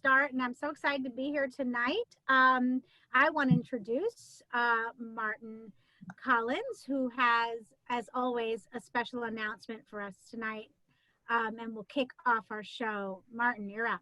start, and I'm so excited to be here tonight. I want to introduce Martin Collins, who has, as always, a special announcement for us tonight, and we'll kick off our show. Martin, you're up.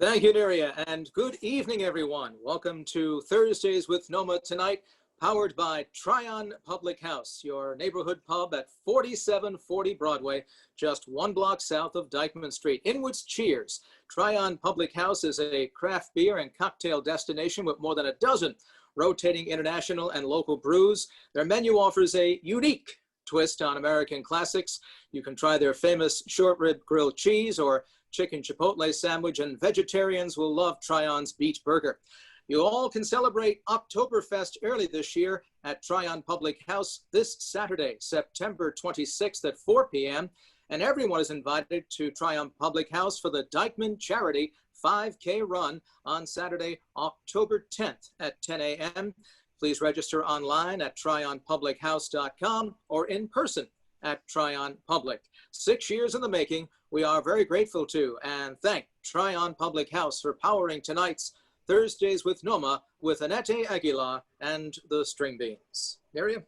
Thank you, Neria, and good evening, everyone. Welcome to Thursdays with NoMAA tonight, powered by Tryon Public House, your neighborhood pub at 4740 Broadway, just 1 block south of Dyckman Street. Inwards cheers. Tryon Public House is a craft beer and cocktail destination with more than a dozen rotating international and local brews. Their menu offers a unique twist on American classics. You can try their famous short rib grilled cheese or chicken chipotle sandwich, and vegetarians will love Tryon's beach burger. You all can celebrate Oktoberfest early this year at Tryon Public House this Saturday, September 26th at 4 p.m. And everyone is invited to Tryon Public House for the Dyckman Charity 5K run on Saturday, October 10th at 10 a.m. Please register online at tryonpublichouse.com or in person at Tryon Public. 6 years in the making, we are very grateful to and thank Tryon Public House for powering tonight's Thursdays with NoMAA with Annette A Aguilar and the String Beans. Miriam?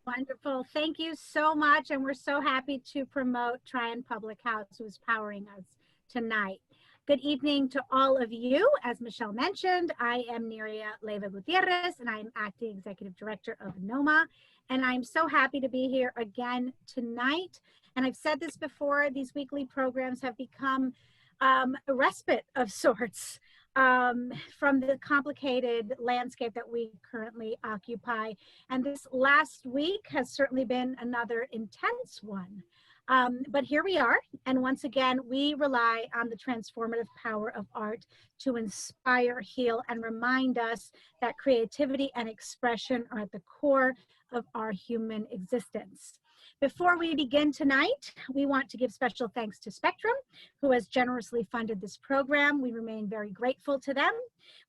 Wonderful. Thank you so much. And we're so happy to promote Tryon Public House, who's powering us tonight. Good evening to all of you. As Michelle mentioned, I am Neria Leyva Gutierrez, and I am Acting Executive Director of NoMAA. And I'm so happy to be here again tonight. And I've said this before, these weekly programs have become a respite of sorts from the complicated landscape that we currently occupy. And this last week has certainly been another intense one. But here we are, and once again, we rely on the transformative power of art to inspire, heal, and remind us that creativity and expression are at the core of our human existence. Before we begin tonight, we want to give special thanks to Spectrum, who has generously funded this program. We remain very grateful to them.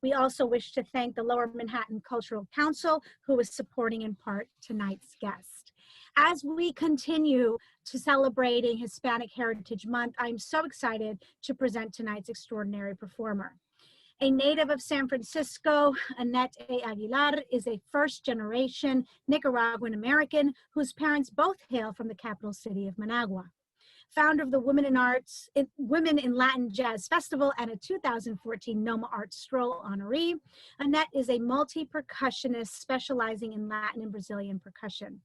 We also wish to thank the Lower Manhattan Cultural Council, who is supporting in part tonight's guest. As we continue to celebrating Hispanic Heritage Month, I'm so excited to present tonight's extraordinary performer. A native of San Francisco, Annette A Aguilar is a first-generation Nicaraguan American whose parents both hail from the capital city of Managua. Founder of the Women in Latin Jazz Festival and a 2014 NoMAA Art Stroll honoree, Annette is a multi-percussionist specializing in Latin and Brazilian percussion.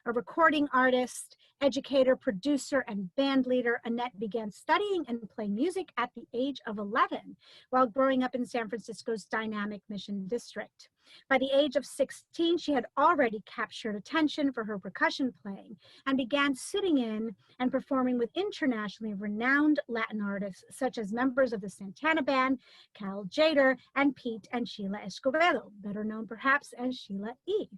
A recording artist, educator, producer, and band leader, Annette began studying and playing music at the age of 11 while growing up in San Francisco's dynamic Mission District. By the age of 16, she had already captured attention for her percussion playing and began sitting in and performing with internationally renowned Latin artists such as members of the Santana Band, Cal Jader, and Pete and Sheila Escobedo, better known perhaps as Sheila E.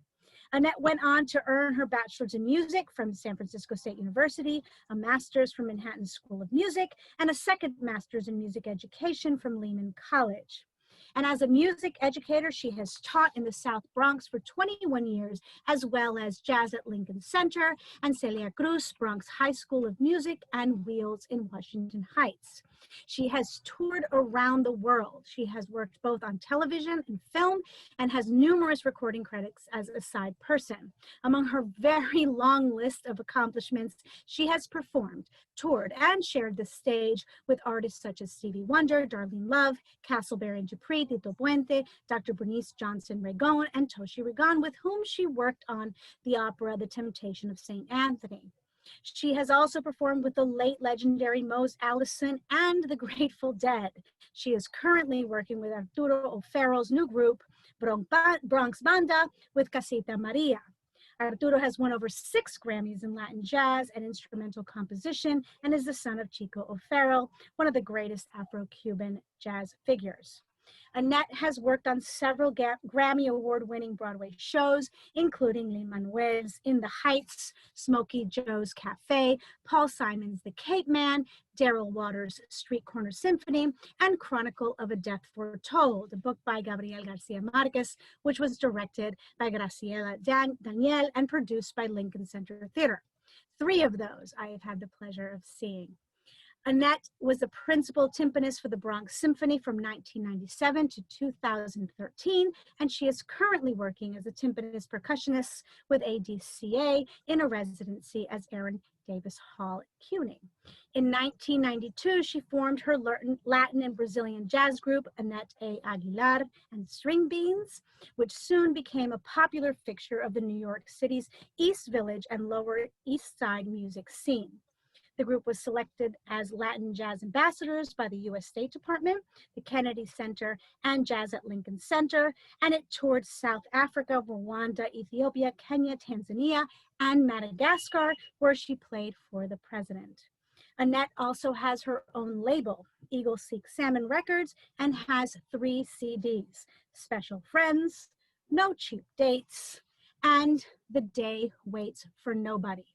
Annette went on to earn her bachelor's in music from San Francisco State University, a master's from Manhattan School of Music, and a second master's in music education from Lehman College. And as a music educator, she has taught in the South Bronx for 21 years, as well as jazz at Lincoln Center and Celia Cruz Bronx High School of Music and Wheels in Washington Heights. She has toured around the world. She has worked both on television and film and has numerous recording credits as a side person. Among her very long list of accomplishments, she has performed, toured, and shared the stage with artists such as Stevie Wonder, Darlene Love, Castleberry and Dupree, Tito Puente, Dr. Bernice Johnson Regon, and Toshi Regon, with whom she worked on the opera The Temptation of St. Anthony. She has also performed with the late legendary Mose Allison and the Grateful Dead. She is currently working with Arturo O'Farrell's new group, Bronx Banda, with Casita Maria. Arturo has won over 6 Grammys in Latin jazz and instrumental composition and is the son of Chico O'Farrell, one of the greatest Afro-Cuban jazz figures. Annette has worked on several Grammy Award-winning Broadway shows, including Lin-Manuel's In the Heights, Smokey Joe's Cafe, Paul Simon's The Cape Man, Daryl Waters' Street Corner Symphony, and Chronicle of a Death Foretold, a book by Gabriel Garcia Marquez, which was directed by Graciela Daniel and produced by Lincoln Center Theater. 3 of those I have had the pleasure of seeing. Annette was the principal timpanist for the Bronx Symphony from 1997 to 2013, and she is currently working as a timpanist percussionist with ADCA in a residency as Aaron Davis Hall at CUNY. In 1992, she formed her Latin and Brazilian jazz group, Annette A Aguilar and String Beans, which soon became a popular fixture of the New York City's East Village and Lower East Side music scene. The group was selected as Latin Jazz Ambassadors by the U.S. State Department, the Kennedy Center, and Jazz at Lincoln Center, and it toured South Africa, Rwanda, Ethiopia, Kenya, Tanzania, and Madagascar, where she played for the president. Annette also has her own label, Eagle Seek Salmon Records, and has 3 CDs, Special Friends, No Cheap Dates, and The Day Waits for Nobody.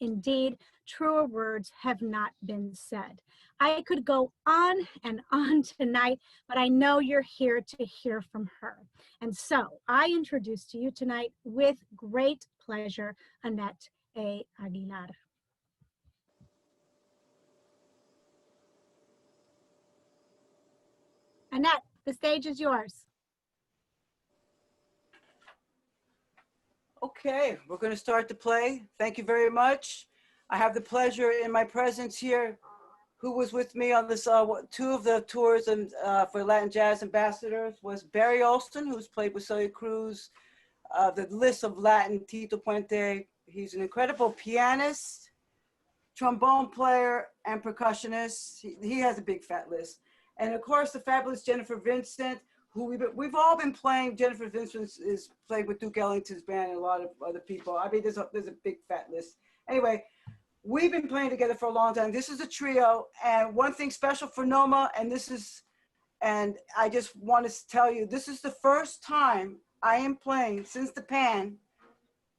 Indeed, truer words have not been said. I could go on and on tonight, but I know you're here to hear from her. And so I introduce to you tonight with great pleasure, Annette A. Aguilar. Annette, the stage is yours. Okay, we're going to start the play. Thank you very much. I have the pleasure in my presence here, who was with me on this, 2 of the tours and, for Latin Jazz Ambassadors was Barry Alston, who's played with Celia Cruz, the list of Latin, Tito Puente. He's an incredible pianist, trombone player, and percussionist. He has a big fat list. And of course, the fabulous Jennifer Vincent, who we've all been playing. Jennifer Vincent is played with Duke Ellington's band and a lot of other people. I mean, there's a big fat list. Anyway, we've been playing together for a long time. This is a trio, and one thing special for NoMAA, and I just want to tell you, this is the first time I am playing since the pan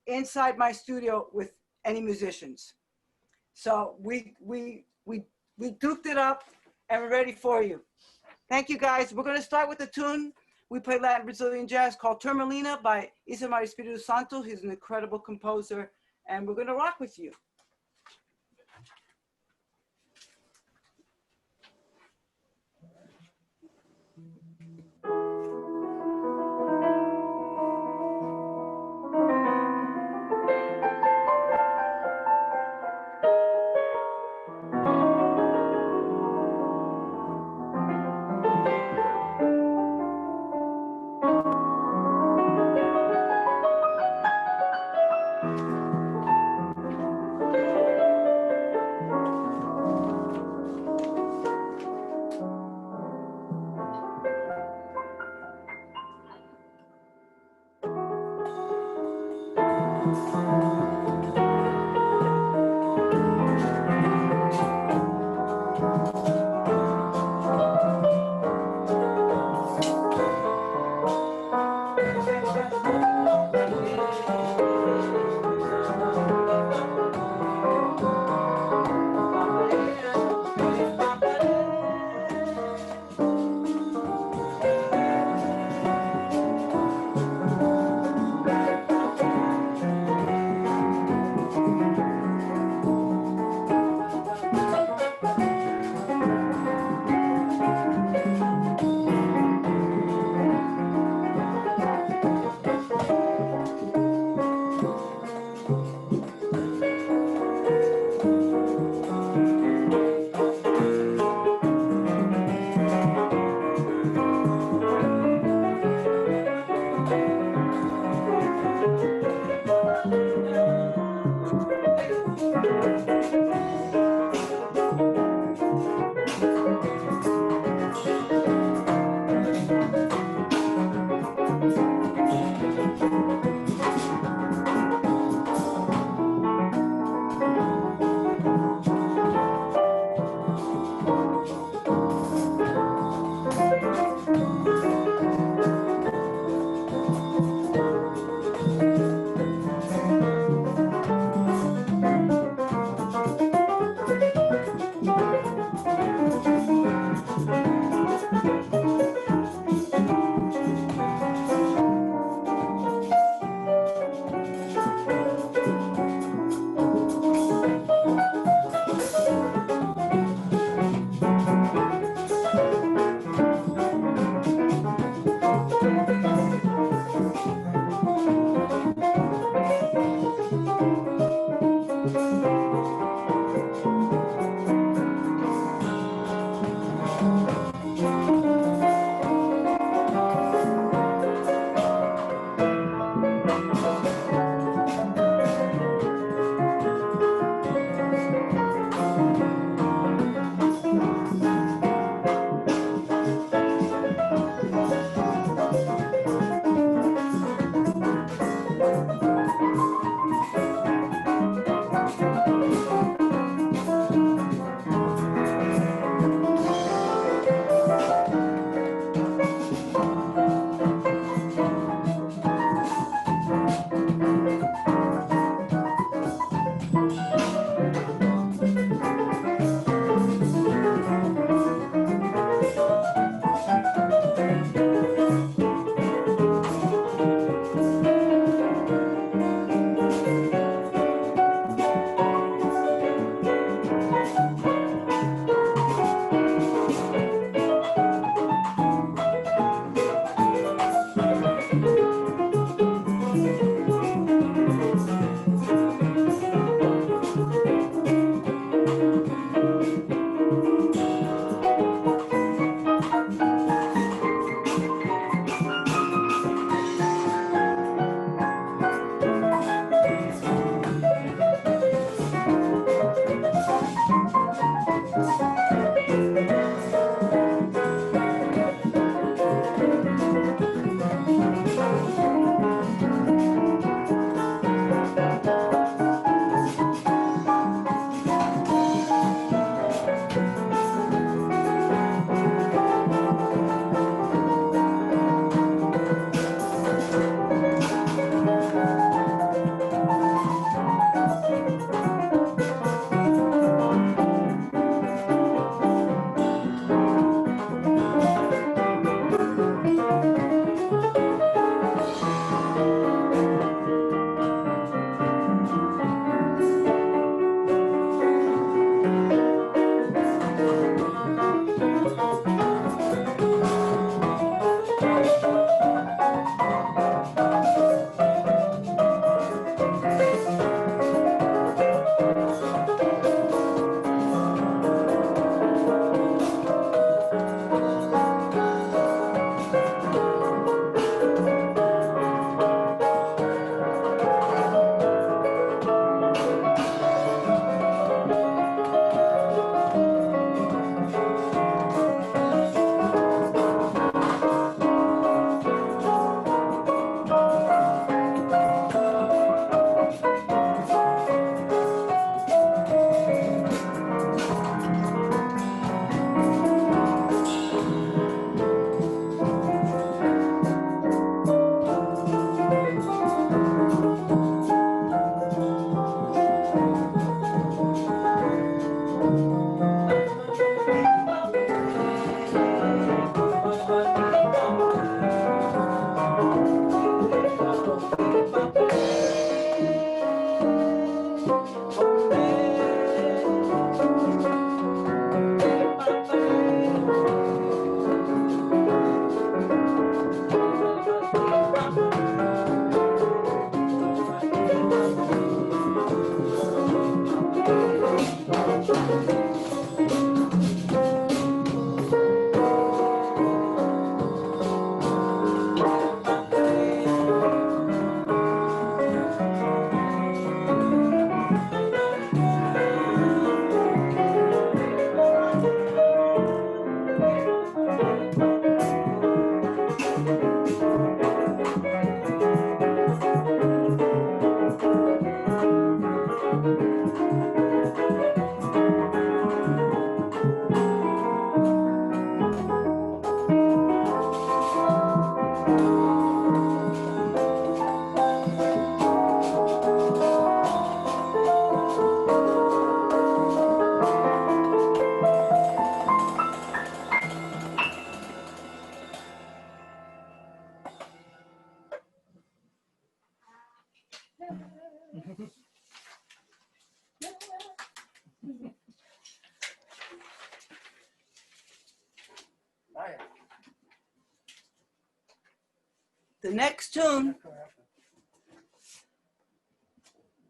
inside my studio with any musicians. So we duked it up, and we're ready for you. Thank you, guys. We're going to start with a tune. We play Latin Brazilian jazz called Turmalina by Isamar Espírito Santo. He's an incredible composer, and we're going to rock with you.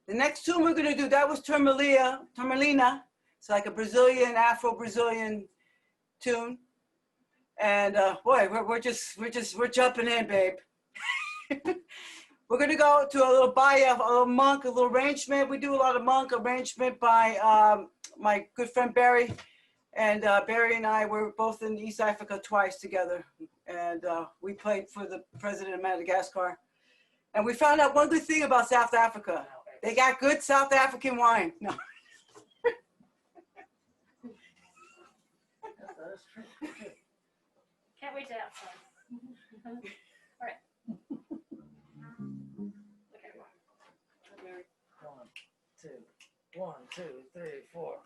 The next tune we're going to do, that was Turmalina. It's like a Brazilian, Afro-Brazilian tune. And boy, we're jumping in, babe. We're gonna go to a little monk, a little arrangement. We do a lot of monk arrangement by my good friend Barry. And Barry and I were both in East Africa twice together. And we played for the president of Madagascar. And we found out one good thing about South Africa. They got good South African wine. No. Can't wait to have some. All right. Okay. 1, 2, 3, 4.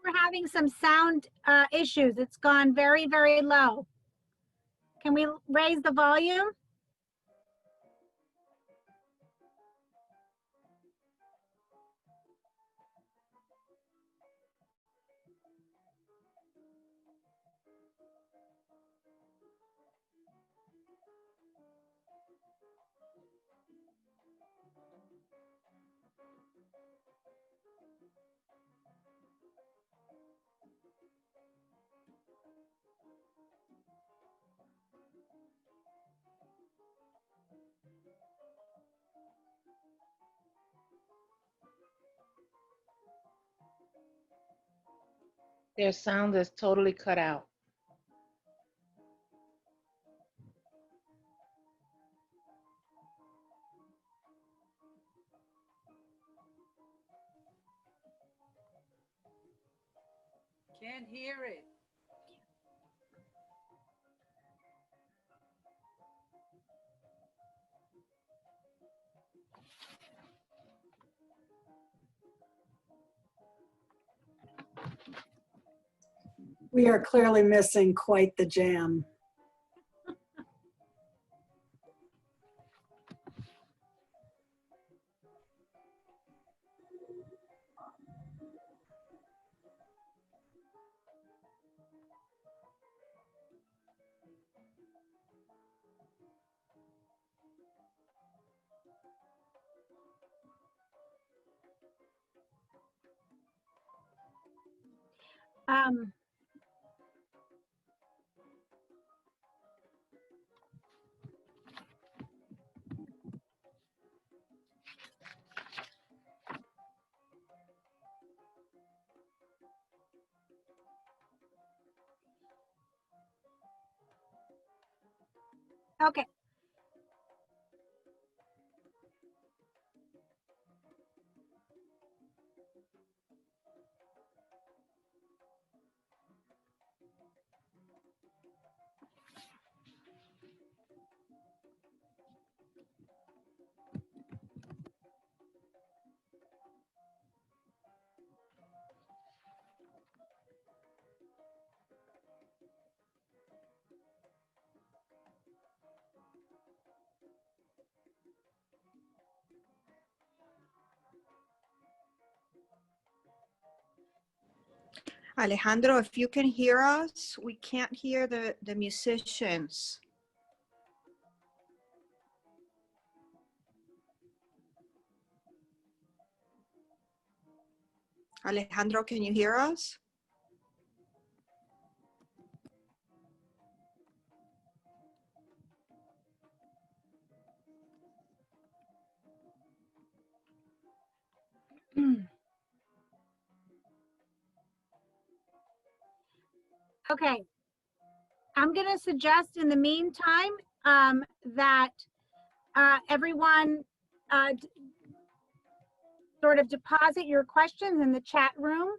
We're having some sound issues. It's gone very, very low. Can we raise the volume? Their sound is totally cut out. Can't hear it. We are clearly missing quite the jam. Um, okay. Alejandro, if you can hear us, we can't hear the musicians. Alejandro, can you hear us? Okay, I'm going to suggest in the meantime that everyone sort of deposit your questions in the chat room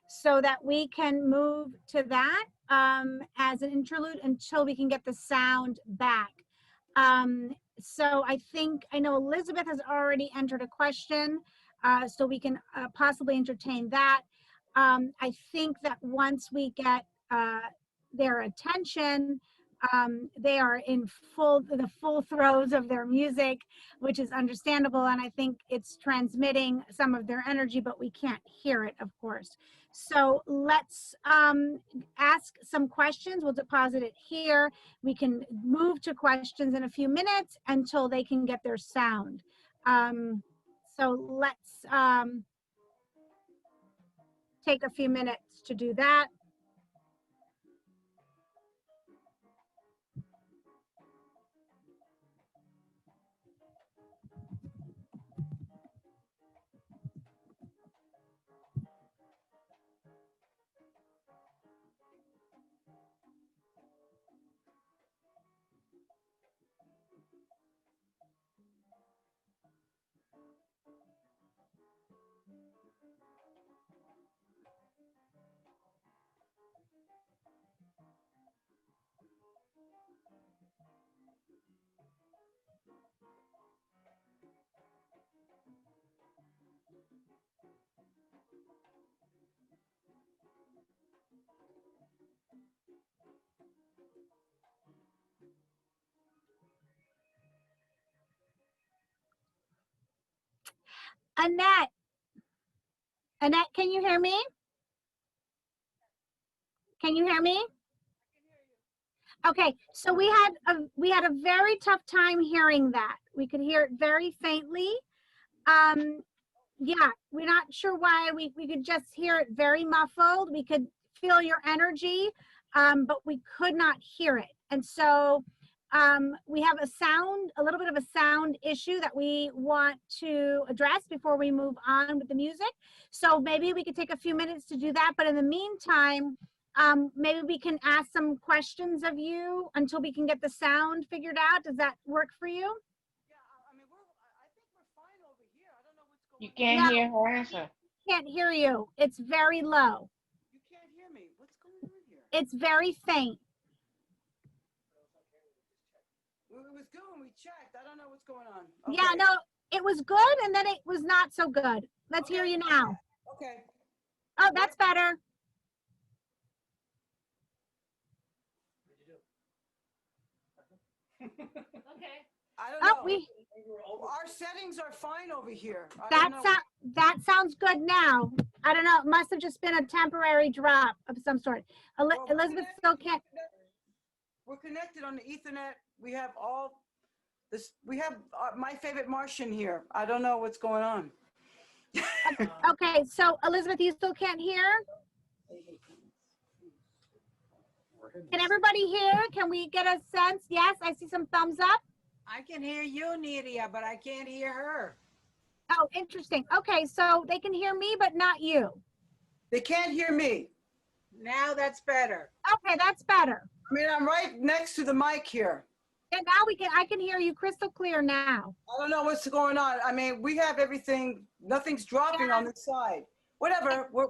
so that we can move to that as an interlude until we can get the sound back. So I know Elizabeth has already entered a question, so we can possibly entertain that. I think that once we get their attention, they are in the full throes of their music, which is understandable, and I think it's transmitting some of their energy, but we can't hear it, of course. So let's ask some questions. We'll deposit it here. We can move to questions in a few minutes until they can get their sound. So let's take a few minutes to do that. Annette, can you hear me? Can you hear me? Okay, so we had a very tough time hearing that. We could hear it very faintly. Yeah, we're not sure why. We could just hear it very muffled. We could feel your energy, but we could not hear it. And so we have a little bit of a sound issue that we want to address before we move on with the music. So maybe we could take a few minutes to do that. But in the meantime, maybe we can ask some questions of you until we can get the sound figured out. Does that work for you? Yeah, I mean, I think we're fine over here. I don't know what's going on. You can't hear her answer. Can't hear you. It's very low. You can't hear me. What's going on here? It's very faint. It was good when we checked. I don't know what's going on. Yeah, Okay. no, it was good and then it was not so good. Let's hear you now. Okay. Oh, that's better. Okay. I don't Oh, know. Our settings are fine over here. that sounds good now. I don't know. It must have just been a temporary drop of some sort. Well, Elizabeth still can't. We're connected on the Ethernet. We have all this. We have my favorite Martian here. I don't know what's going on. Okay, so Elizabeth, you still can't hear? Can everybody hear? Can we get a sense? Yes, I see some thumbs up. I can hear you, Nidia, but I can't hear her. Oh, interesting. Okay, so they can hear me, but not you. They can't hear me. Now that's better. Okay, that's better. I mean, I'm right next to the mic here. And now I can hear you crystal clear now. I don't know what's going on. I mean, we have everything. Nothing's dropping on this side. Whatever. We're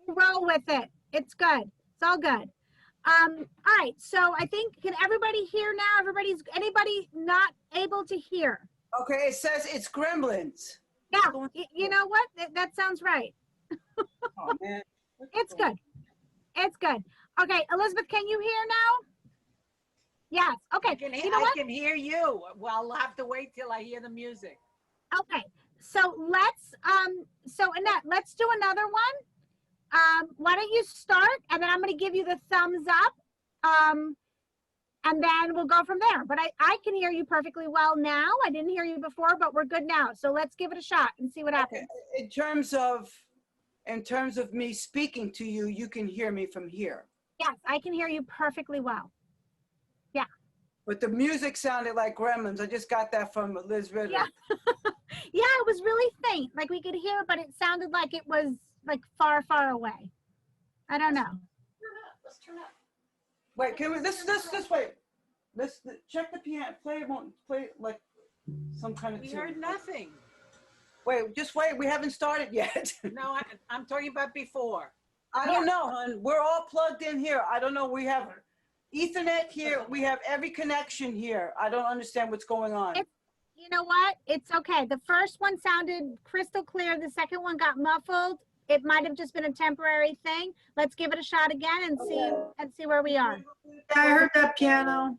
Roll with it. It's good. It's all good. All right. So I think, can everybody hear now? Anybody not able to hear? okay. It says it's gremlins. Yeah. You know what? That sounds right. Oh man. It's good. It's good. Okay, Elizabeth, can you hear now? Yes. Okay. I can, You know I what? can hear you. Well, I'll have to wait till I hear the music. Okay. So so Annette, let's do another one. Why don't you start, and then I'm going to give you the thumbs up. And then we'll go from there. But I can hear you perfectly well now. I didn't hear you before, but we're good now. So let's give it a shot and see what happens. In terms of me speaking to you, you can hear me from here. Yes, I can hear you perfectly well. But the music sounded like Gremlins. I just got that from Liz Ritter. Yeah. Yeah, it was really faint. Like we could hear, but it sounded like it was like far, far away. I don't know. Let's turn up. Wait, can we, this way. Let's check the piano. Play like some kind of We tune. heard nothing. Wait, just wait. We haven't started yet. No, I'm talking about before. I don't know, hon. We're all plugged in here. I don't know. We have Ethernet here. We have every connection here. I don't understand what's going on. You know what? It's okay. The first one sounded crystal clear. The second one got muffled. It might have just been a temporary thing. Let's give it a shot again and see where we are. Yeah, I heard that piano.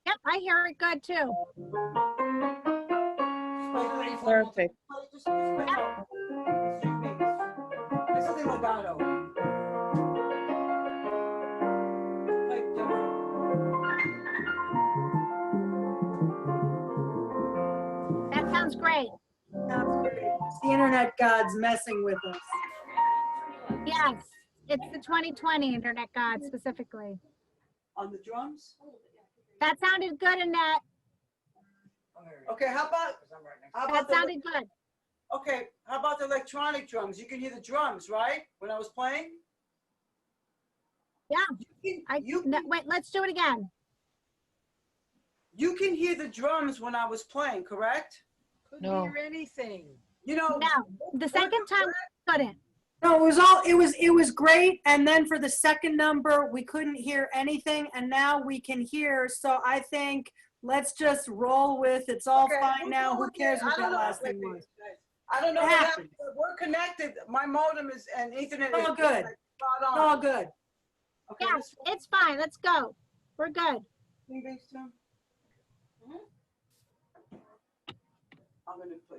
Yep, I hear it good too. Perfect. This is the legato. That sounds great. Sounds great. It's the internet gods messing with us. Yes, it's the 2020 Internet God specifically. On the drums? That sounded good, Annette. Okay, how about That the, sounded good. okay, how about the electronic drums? You can hear the drums, right? When I was playing? Yeah. Wait, let's do it again. You can hear the drums when I was playing, correct? Couldn't No. hear anything. You know, No, the second time we couldn't. No, it was great. And then for the second number, we couldn't hear anything, and now we can hear. So I think let's just roll with it's all okay, fine now. Who cares what that last thing was? I don't know It what happened. happened. We're connected. My modem is and Ethernet It's all is good. spot on. All good. Okay, Yeah, this it's fine. Let's go. We're good. thing bass drum. I'm gonna play.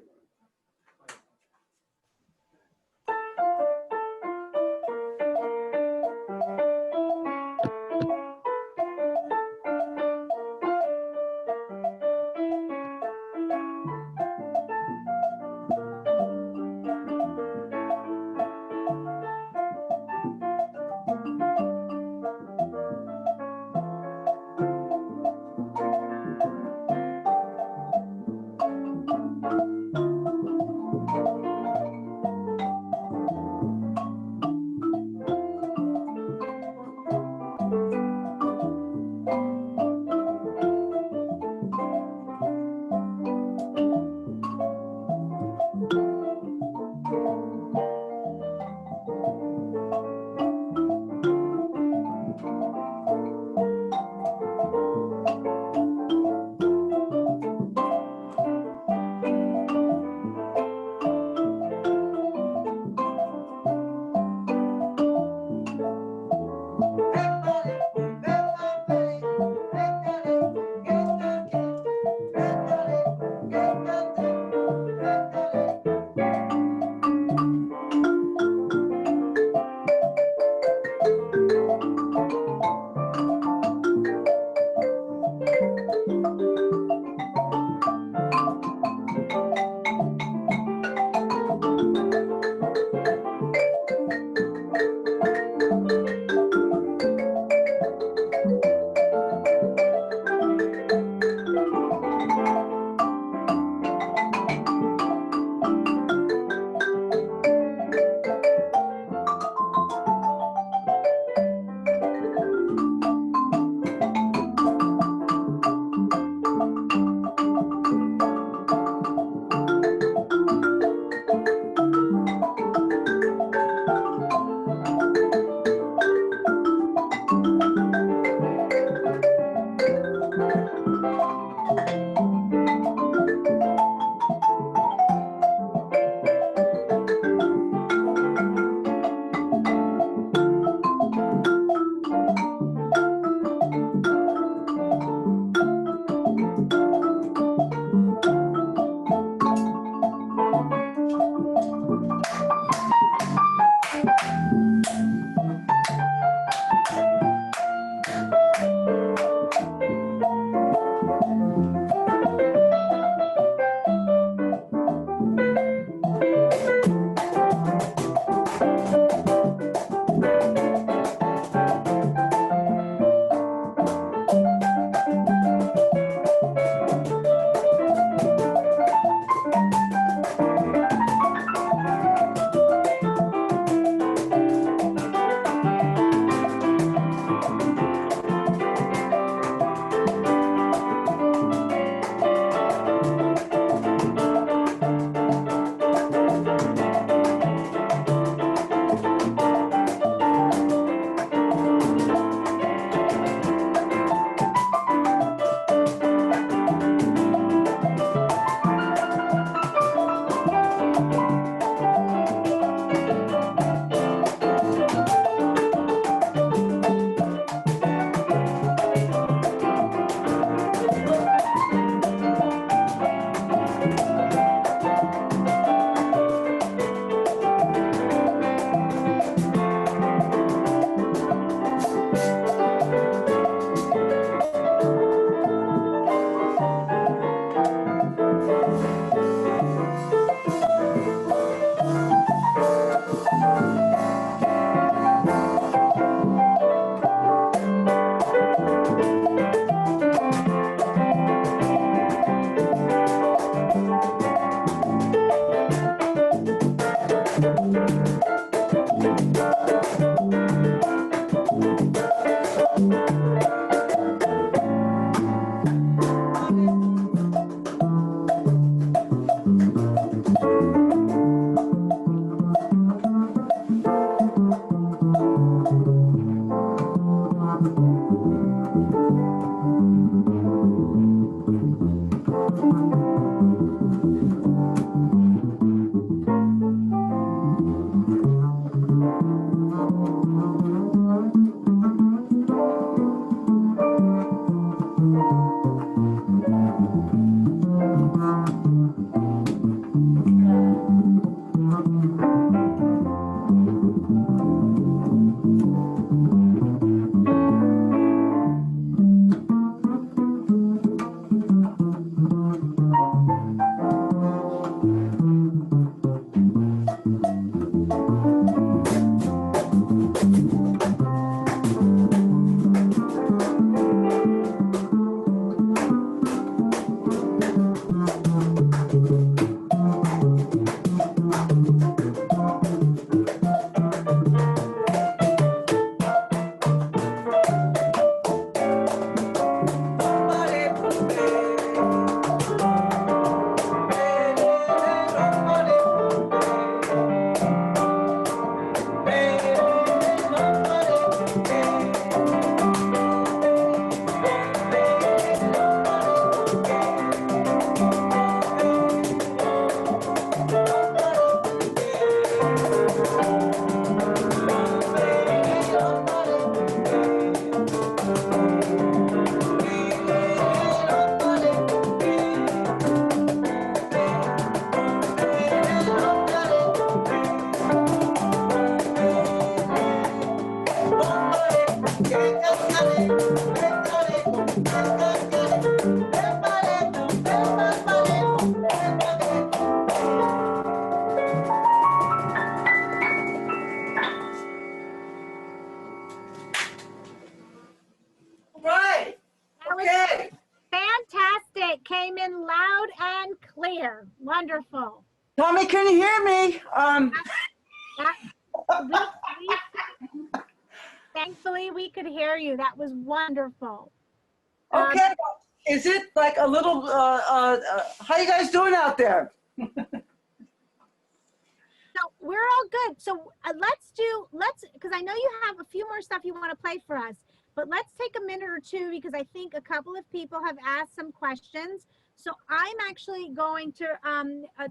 came in loud and clear. Wonderful. Tommy, can you hear me? Thankfully, we could hear you. That was wonderful. Okay. Is it like a little, how you guys doing out there? So we're all good. So because I know you have a few more stuff you want to play for us, but let's take a minute or two because I think a couple of people have asked some questions. So I'm actually going to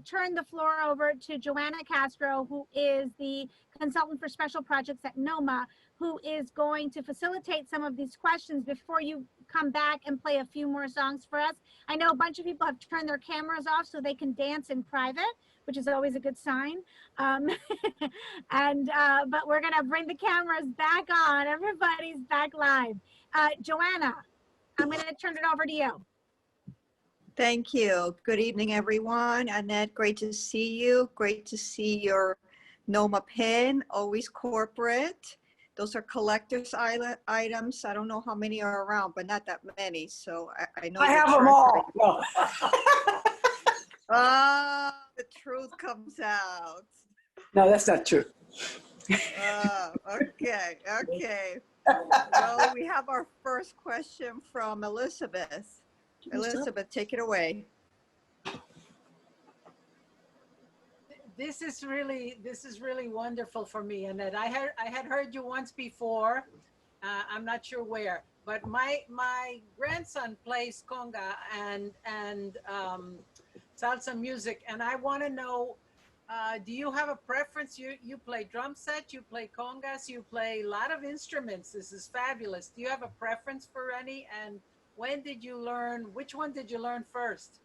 turn the floor over to Joanna Castro, who is the consultant for special projects at NoMAA, who is going to facilitate some of these questions before you come back and play a few more songs for us. I know a bunch of people have turned their cameras off so they can dance in private, which is always a good sign. But we're gonna bring the cameras back on. Everybody's back live. Joanna, I'm gonna turn it over to you. Thank you. Good evening, everyone. Annette, great to see you. Great to see your NoMAA pin, always corporate. Those are collector's items. I don't know how many are around, but not that many. So I know. I have them all. No. Oh, the truth comes out. No, that's not true. Okay. Well, we have our first question from Elizabeth. Elizabeth, take it away. This is really wonderful for me, Annette. I had heard you once before. I'm not sure where, but my grandson plays conga and salsa music, and I want to know, do you have a preference? You play drum set, you play congas, you play a lot of instruments. This is fabulous. Do you have a preference for any? And when did you learn? Which one did you learn first?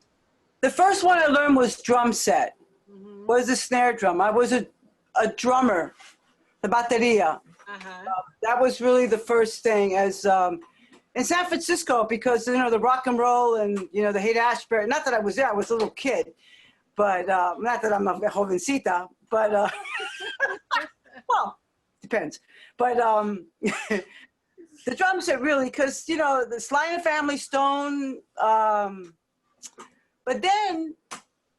The first one I learned was drum set. Was the snare drum. I was a drummer, the bateria. That was really the first thing as in San Francisco, because the rock and roll and the Haight-Ashbury. Not that I was there, I was a little kid, but not that I'm a jovencita, but well, depends. But the drum set really, because the Sly and the Family Stone, but then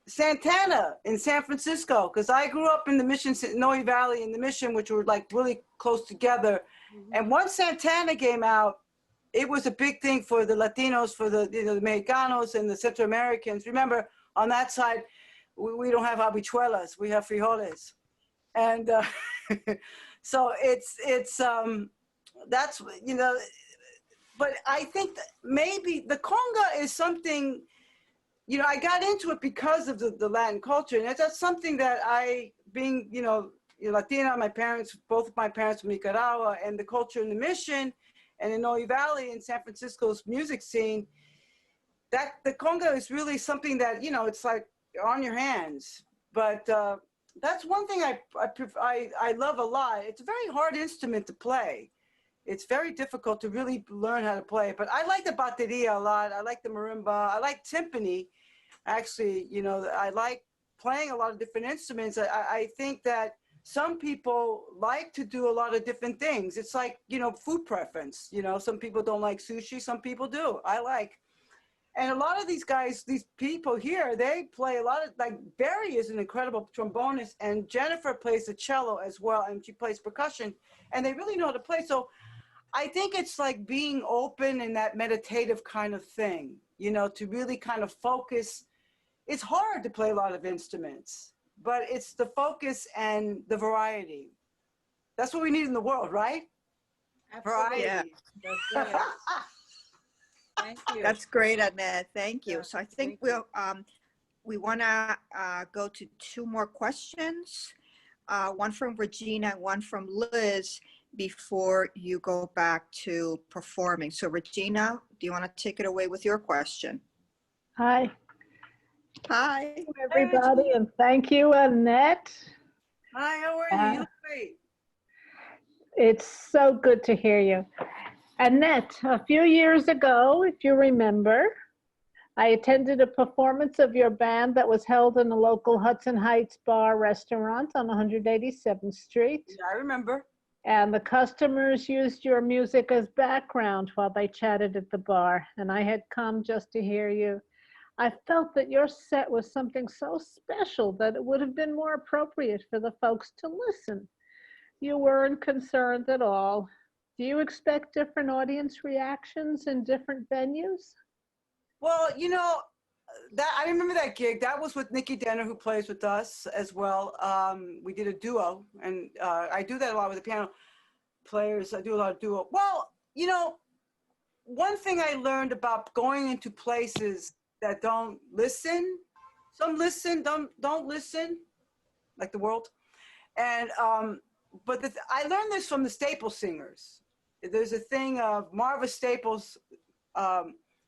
Santana in San Francisco, because I grew up in the Mission, Noe Valley in the Mission, which were like really close together. And once Santana came out, it was a big thing for the Latinos, for the the Mexicanos and the Central Americans. Remember, on that side, we don't have habichuelas, we have frijoles. And so that's, but I think that maybe the conga is something, I got into it because of the Latin culture. And that's something that being, Latina, both of my parents from Nicaragua, and the culture in the Mission and in Noe Valley in San Francisco's music scene, that the conga is really something that, it's like on your hands. But that's one thing I love a lot. It's a very hard instrument to play. It's very difficult to really learn how to play it. But I like the bateria a lot. I like the marimba. I like timpani. Actually, I like playing a lot of different instruments. I think that some people like to do a lot of different things. It's like, food preference. Some people don't like sushi, some people do. And a lot of these guys, these people here, they play a lot of, like Barry is an incredible trombonist, and Jennifer plays the cello as well, and she plays percussion, and they really know how to play. So I think it's like being open in that meditative kind of thing, to really kind of focus. It's hard to play a lot of instruments, but it's the focus and the variety. That's what we need in the world, right? Absolutely. Variety. That's right. Thank you. That's great, Annette. Thank you. Yeah, So I think we want to go to two more questions, one from Regina and one from Liz, before you go back to performing. So Regina, do you want to take it away with your question? Hi. Hi. Everybody, and thank you, Annette. Hi, how are you? You look great. It's so good to hear you. Annette, a few years ago, if you remember, I attended a performance of your band that was held in a local Hudson Heights bar restaurant on 187th Street. Yeah, I remember. And the customers used your music as background while they chatted at the bar. And I had come just to hear you. I felt that your set was something so special that it would have been more appropriate for the folks to listen. You weren't concerned at all. Do you expect different audience reactions in different venues? Well, you know, that I remember that gig. That was with Nikki Denner, who plays with us as well. We did a duo, and I do that a lot with the piano players. I do a lot of duo. Well, you know, one thing I learned about going into places that don't listen, some listen, don't listen, like the world. And but I learned this from the Staples singers. There's a thing of Marva Staples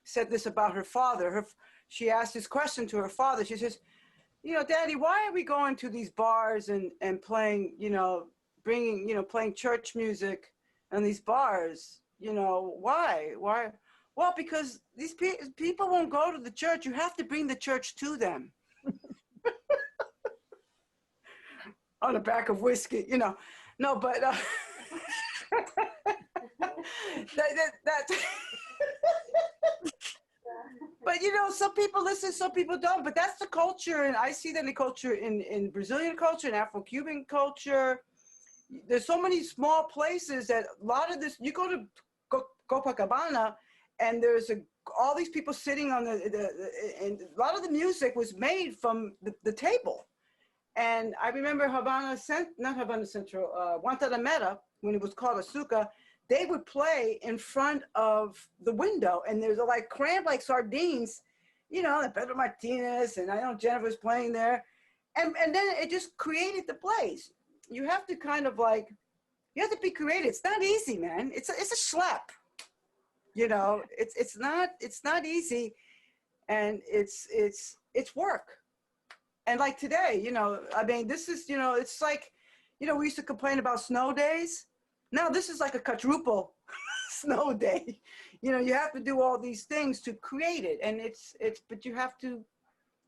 said this about her father. She asked this question to her father. She says, you know, Daddy, why are we going to these bars and playing, you know, bringing, you know, playing church music in these bars? You know, why? Well, because these people won't go to the church. You have to bring the church to them. On the back of whiskey, you know. No, but but you know, some people listen, some people don't. But that's the culture, and I see that in the culture, in Brazilian culture, in Afro-Cuban culture. There's so many small places that a lot of this. You go to Copacabana, and there's all these people sitting on and a lot of the music was made from the table. And I remember not Havana Central, Guantanamera, when it was called Azuka, they would play in front of the window, and there's like crammed like sardines, you know, Pedro Martinez, and I know Jennifer's playing there. And then it just created the place. You have to kind of like, you have to be creative. It's not easy, man. It's a schlep. You know, it's not easy, and it's work. And like today, you know, I mean, this is, you know, it's like, you know, we used to complain about snow days. Now this is like a quadruple snow day. You know, you have to do all these things to create it, and but you have to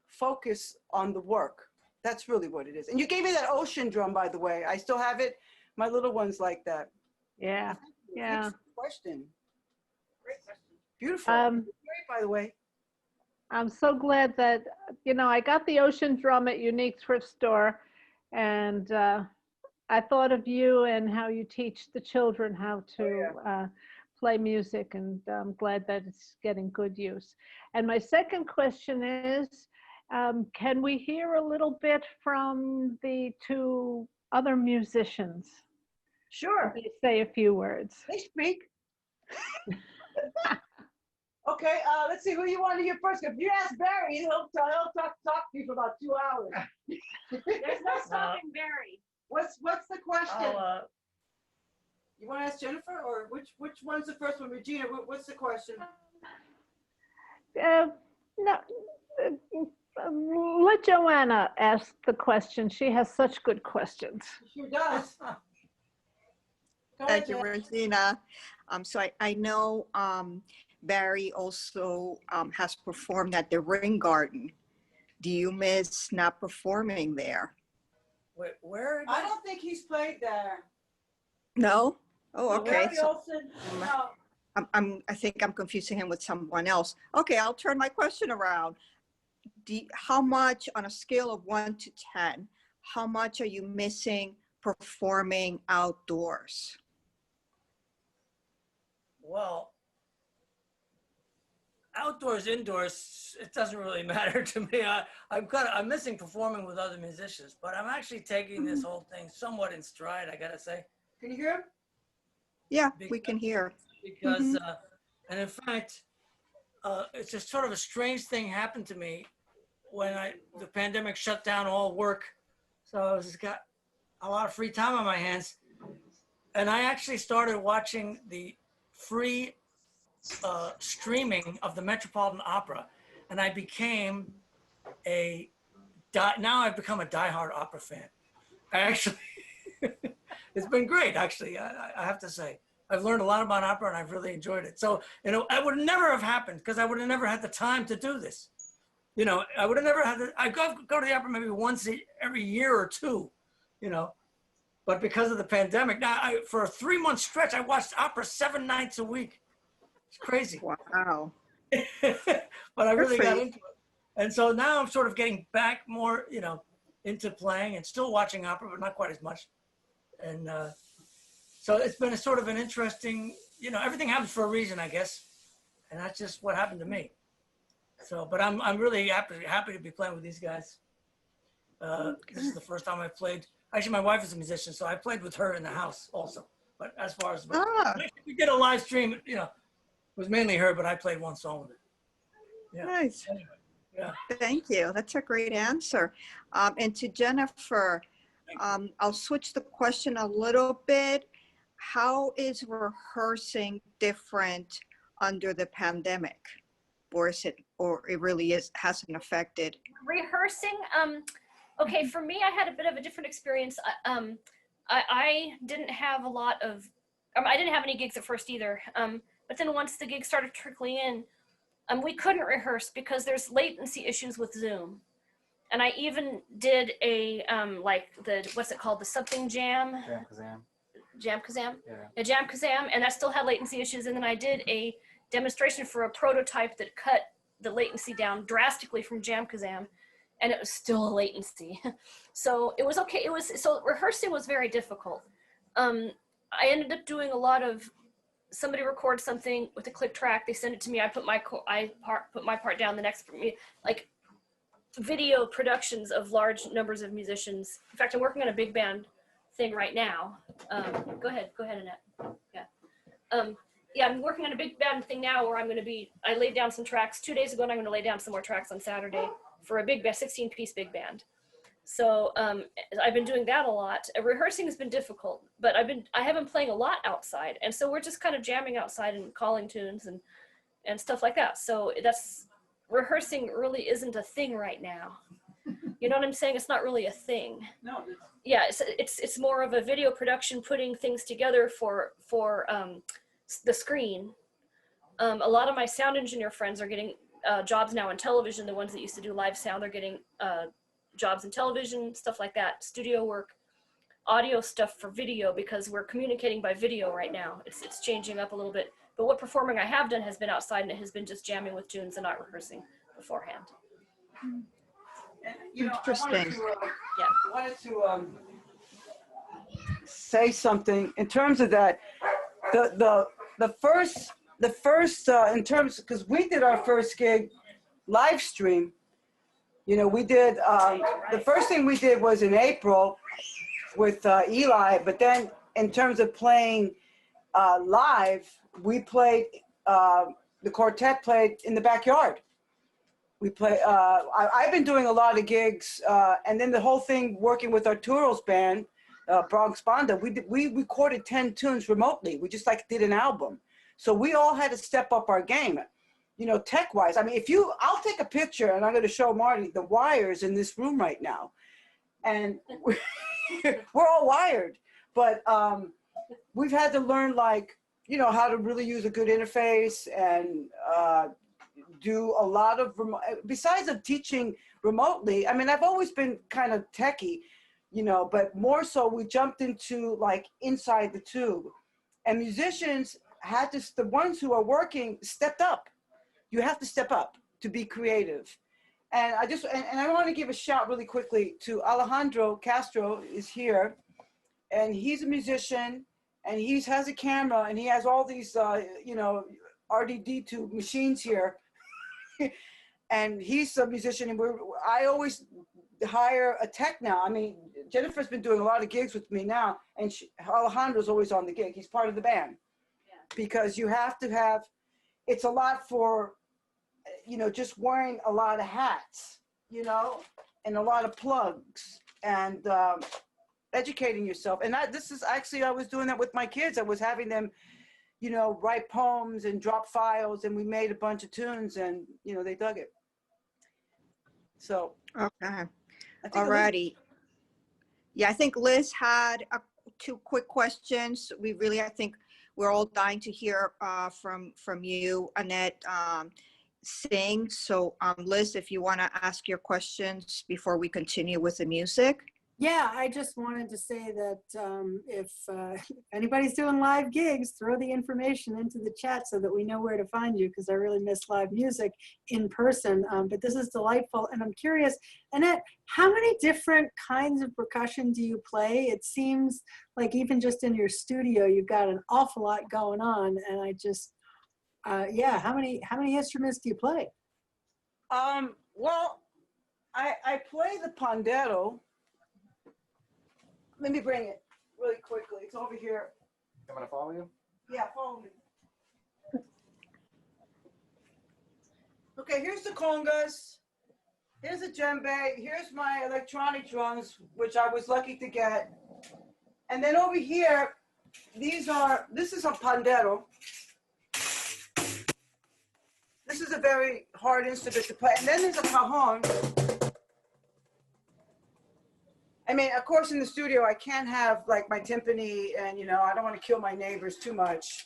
focus on the work. That's really what it is. And you gave me that ocean drum, by the way. I still have it. My little one's like that. Yeah, yeah. Question. Great question. Beautiful. Great, by the way. I'm so glad that, you know, I got the ocean drum at Unique Thrift Store, and I thought of you and how you teach the children how to play music, and I'm glad that it's getting good use. And my second question is, can we hear a little bit from the two other musicians? Sure. They say a few words. They speak. Okay, let's see who you want to hear first. If you ask Barry, he'll talk to you for about 2 hours. There's no stopping Barry. What's the question? You want to ask Jennifer, or which one's the first one? Regina, what's the question? No, let Joanna ask the question. She has such good questions. She sure does. Thank you, Regina. So I know Barry also has performed at the Ring Garden. Do you miss not performing there? Where? I don't think he's played there. No? Oh, okay. Barry Olson, no. I think I'm confusing him with someone else. Okay, I'll turn my question around. How much, on a scale of 1 to 10, how much are you missing performing outdoors? Well, outdoors, indoors, it doesn't really matter to me. I'm missing performing with other musicians, but I'm actually taking this whole thing somewhat in stride, I gotta say. Can you hear him? Yeah, we can hear. Because, and in fact, it's just sort of a strange thing happened to me when the pandemic shut down all work. So I just got a lot of free time on my hands. And I actually started watching the free streaming of the Metropolitan Opera, and I became now I've become a diehard opera fan. I actually, it's been great, actually, I have to say. I've learned a lot about opera, and I've really enjoyed it. So, you know, I would never have happened because I would have never had the time to do this. You know, I would have never had I go to the opera maybe once every year or two, you know. But because of the pandemic, now for a 3-month stretch, I watched opera 7 nights a week. It's crazy. Wow. But I really got into it. And so now I'm sort of getting back more, into playing and still watching opera, but not quite as much. And so it's been a sort of an interesting, everything happens for a reason, I guess. And that's just what happened to me. So, but I'm really happy to be playing with these guys. This is the first time I've played. Actually, my wife is a musician, so I played with her in the house also. But as far as, we did a live stream, it was mainly her, but I played one song with her. Yeah. Nice. Anyway, yeah. Thank you. That's a great answer. And to Jennifer, I'll switch the question a little bit. How is rehearsing different under the pandemic? Or it really hasn't affected? Rehearsing, okay, for me, I had a bit of a different experience. I didn't have a lot of, I didn't have any gigs at first either. But then once the gigs started trickling in, we couldn't rehearse because there's latency issues with Zoom. And I even did a, what's it called? The something jam? Jam Kazam? Yeah. A Jam Kazam, and that still had latency issues. And then I did a demonstration for a prototype that cut the latency down drastically from Jam Kazam, and it was still a latency. So it was okay. So rehearsing was very difficult. I ended up doing a lot of, somebody records something with a click track, they send it to me, I put my part down, the next for me, like video productions of large numbers of musicians. In fact, I'm working on a big band thing right now. Go ahead, Annette. Yeah. Yeah, I'm working on a big band thing now where I laid down some tracks 2 days ago, and I'm going to lay down some more tracks on Saturday for a big 16-piece big band. So I've been doing that a lot. Rehearsing has been difficult, but I have been playing a lot outside, and so we're just kind of jamming outside and calling tunes and stuff like that. So rehearsing really isn't a thing right now. You know what I'm saying? It's not really a thing. No. Yeah, it's more of a video production, putting things together for the screen. A lot of my sound engineer friends are getting jobs now in television. The ones that used to do live sound, they're getting jobs in television, stuff like that, studio work, audio stuff for video, because we're communicating by video right now. It's changing up a little bit. But what performing I have done has been outside, and it has been just jamming with tunes and not rehearsing beforehand. And, Interesting. I wanted to say something in terms of that. The first in terms, because we did our first gig live stream. We did the first thing we did was in April with Eli, but then in terms of playing live, we played the quartet played in the backyard. We play. I've been doing a lot of gigs, and then the whole thing working with Arturo's band, Bronx Banda. We recorded 10 tunes remotely. We just did an album, so we all had to step up our game, tech-wise. I mean, I'll take a picture, and I'm going to show Marty the wires in this room right now, and we're all wired, but we've had to learn how to really use a good interface and do a lot of besides of teaching remotely. I mean, I've always been kind of techie, but more so we jumped into inside the tube, and musicians had to, the ones who are working stepped up. You have to step up to be creative. And I want to give a shout really quickly to Alejandro Castro is here, and he's a musician, and he has a camera, and he has all these, RDD2 machines here. And he's a musician, and I always hire a tech now. I mean, Jennifer's been doing a lot of gigs with me now, and Alejandro's always on the gig. He's part of the band. Yeah. Because you have to have, it's a lot for, just wearing a lot of hats, and a lot of plugs, and educating yourself. And I was doing that with my kids. I was having them, write poems and drop files, and we made a bunch of tunes, and, they dug it. So. Okay. Alrighty. Yeah, I think Liz had two quick questions. I think we're all dying to hear from you, Annette, sing. So Liz, if you want to ask your questions before we continue with the music. Yeah, I just wanted to say that if anybody's doing live gigs, throw the information into the chat so that we know where to find you, because I really miss live music in person. But this is delightful. And I'm curious, Annette, how many different kinds of percussion do you play? It seems like even just in your studio, you've got an awful lot going on. And I just, yeah, how many instruments do you play? Well, I play the pandero. Let me bring it really quickly. It's over here. I'm gonna follow you. Yeah, follow me. Okay, here's the congas. Here's the djembe. Here's my electronic drums, which I was lucky to get. And then over here, this is a pandero. This is a very hard instrument to play. And then there's a cajon. I mean, of course, in the studio, I can't have like my timpani and, you know, I don't want to kill my neighbors too much.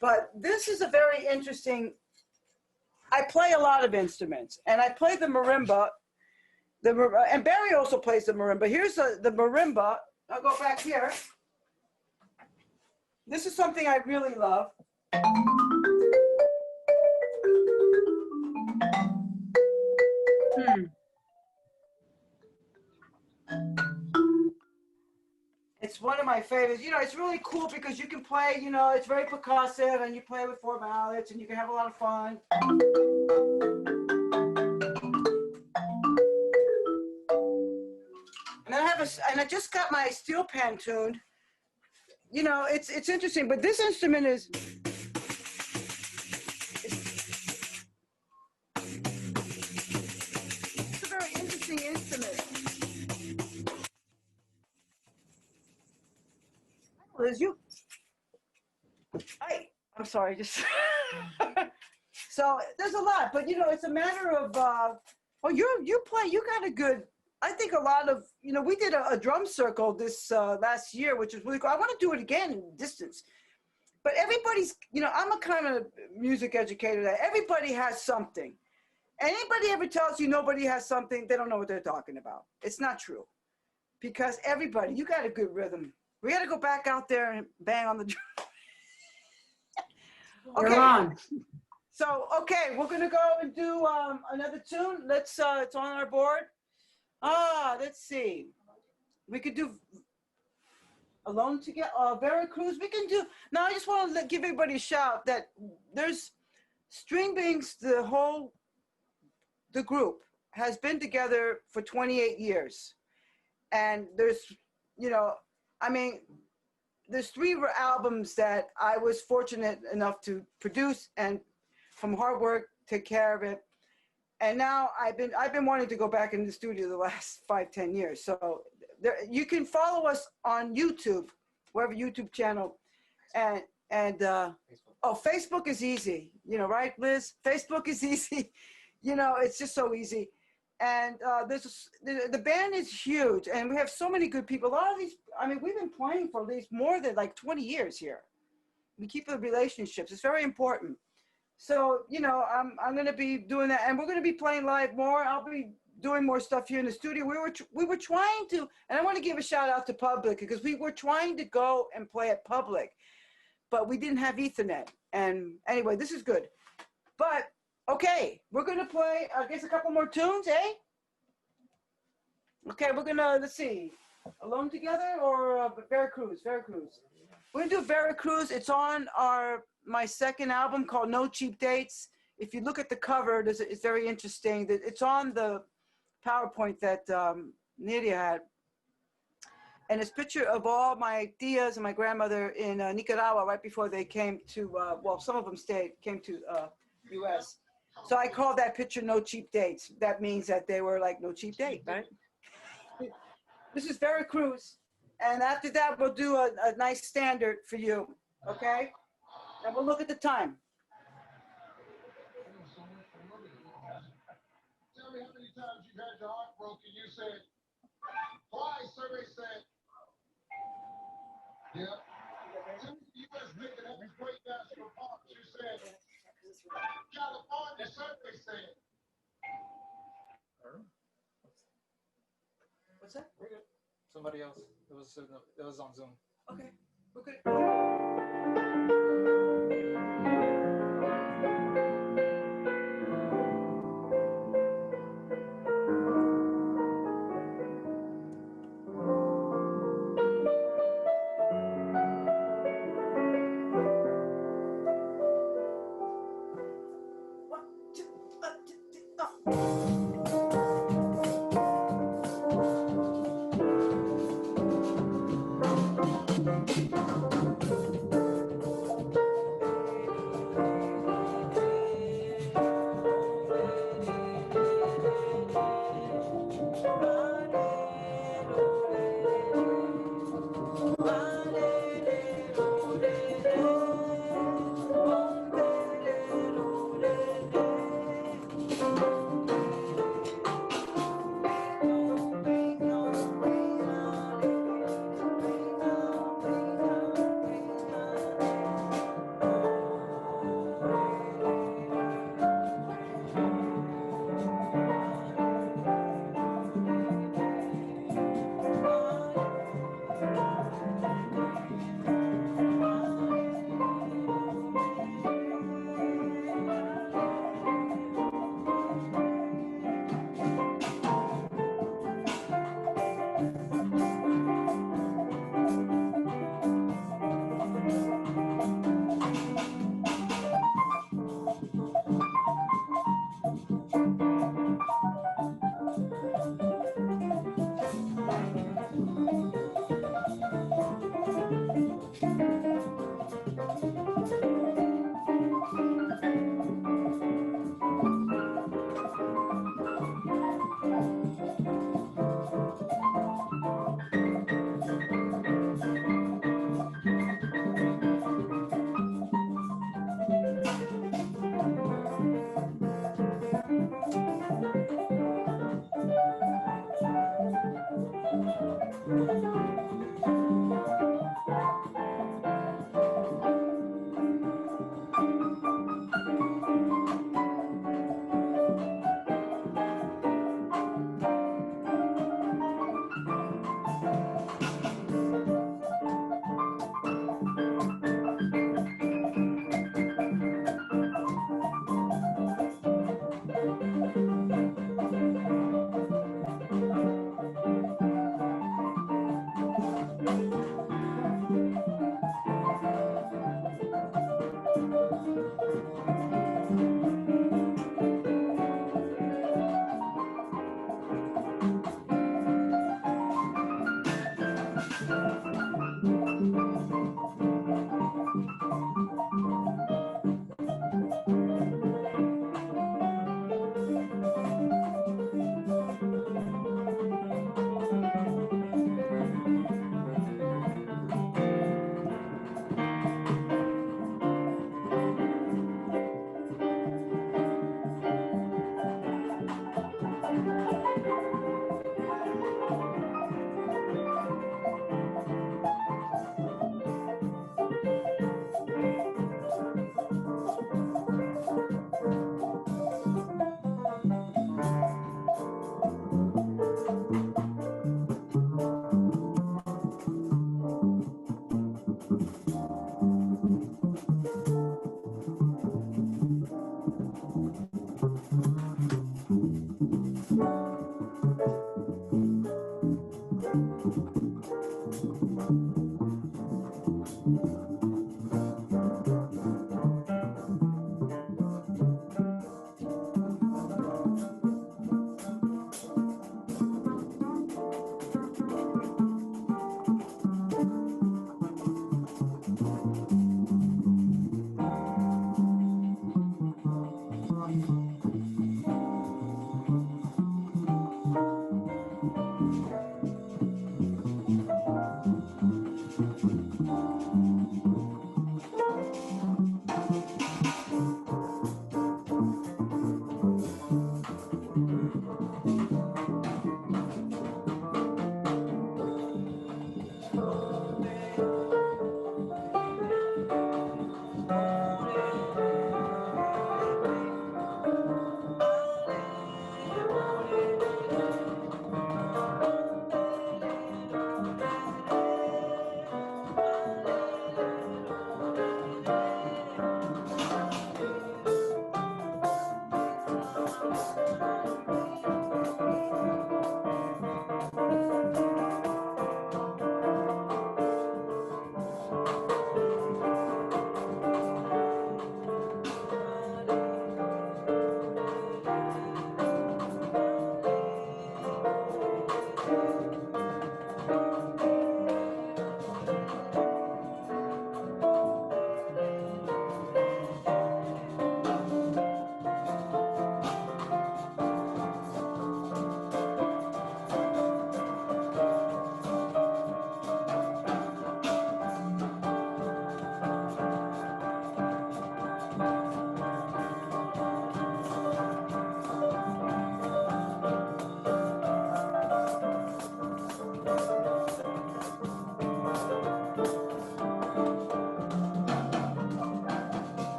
But this is a very interesting, I play a lot of instruments and I play the marimba. And Barry also plays the marimba. Here's the marimba. I'll go back here. This is something I really love. It's one of my favorites. You know, it's really cool because you can play, you know, it's very percussive and you play with 4 mallets and you can have a lot of fun. And I just got my steel pan tuned. You know, it's interesting, but this instrument is, it's a very interesting instrument. Liz, I'm sorry, just, so there's a lot, but you know, it's a matter of, you got a good, I think a lot of, you know, we did a drum circle this last year, which is really cool. I want to do it again in distance, but everybody's, you know, I'm a kind of music educator that everybody has something. Anybody ever tells you nobody has something, they don't know what they're talking about. It's not true, because everybody, you got a good rhythm. We got to go back out there and bang on the drum. Okay. You're on. So, okay, we're going to go and do another tune. Let's, it's on our board. Let's see. We could do Alone Together, Veracruz. We can do, now I just want to give everybody a shout that there's String Beans, the group has been together for 28 years. And there's, you know, I mean, there's 3 albums that I was fortunate enough to produce and from hard work, take care of it. And now I've been wanting to go back in the studio the last 5-10 years. So you can follow us on YouTube, whatever YouTube channel. And Facebook is easy, you know, right, Liz? Facebook is easy. You know, it's just so easy. And the band is huge, and we have so many good people. A lot of these, I mean, we've been playing for at least more than like 20 years here. We keep the relationships. It's very important. So, you know, I'm going to be doing that, and we're going to be playing live more. I'll be doing more stuff here in the studio. We were trying to, and I want to give a shout out to Public, because we were trying to go and play at Public, but we didn't have Ethernet. And anyway, this is good. But okay, we're going to play, I guess, a couple more tunes, eh? Okay, we're going to, let's see, Alone Together or Veracruz? Veracruz. We're going to do Veracruz. It's on my second album called No Cheap Dates. If you look at the cover, it's very interesting. It's on the PowerPoint that Nydia had. And it's a picture of all my tias and my grandmother in Nicaragua right before they came to, well, some of them came to U.S. So I call that picture No Cheap Dates. That means that they were like no cheap date, right? This is Veracruz. And after that, we'll do a nice standard for you, okay? And we'll look at the time. Tell me how many times you've had your heart broken. You said, twice, survey said, yeah. Tell me the U.S. nigga that was great national parks. You said, California, survey said. What's that? We're good. Somebody else. It was on Zoom. Okay, we're good.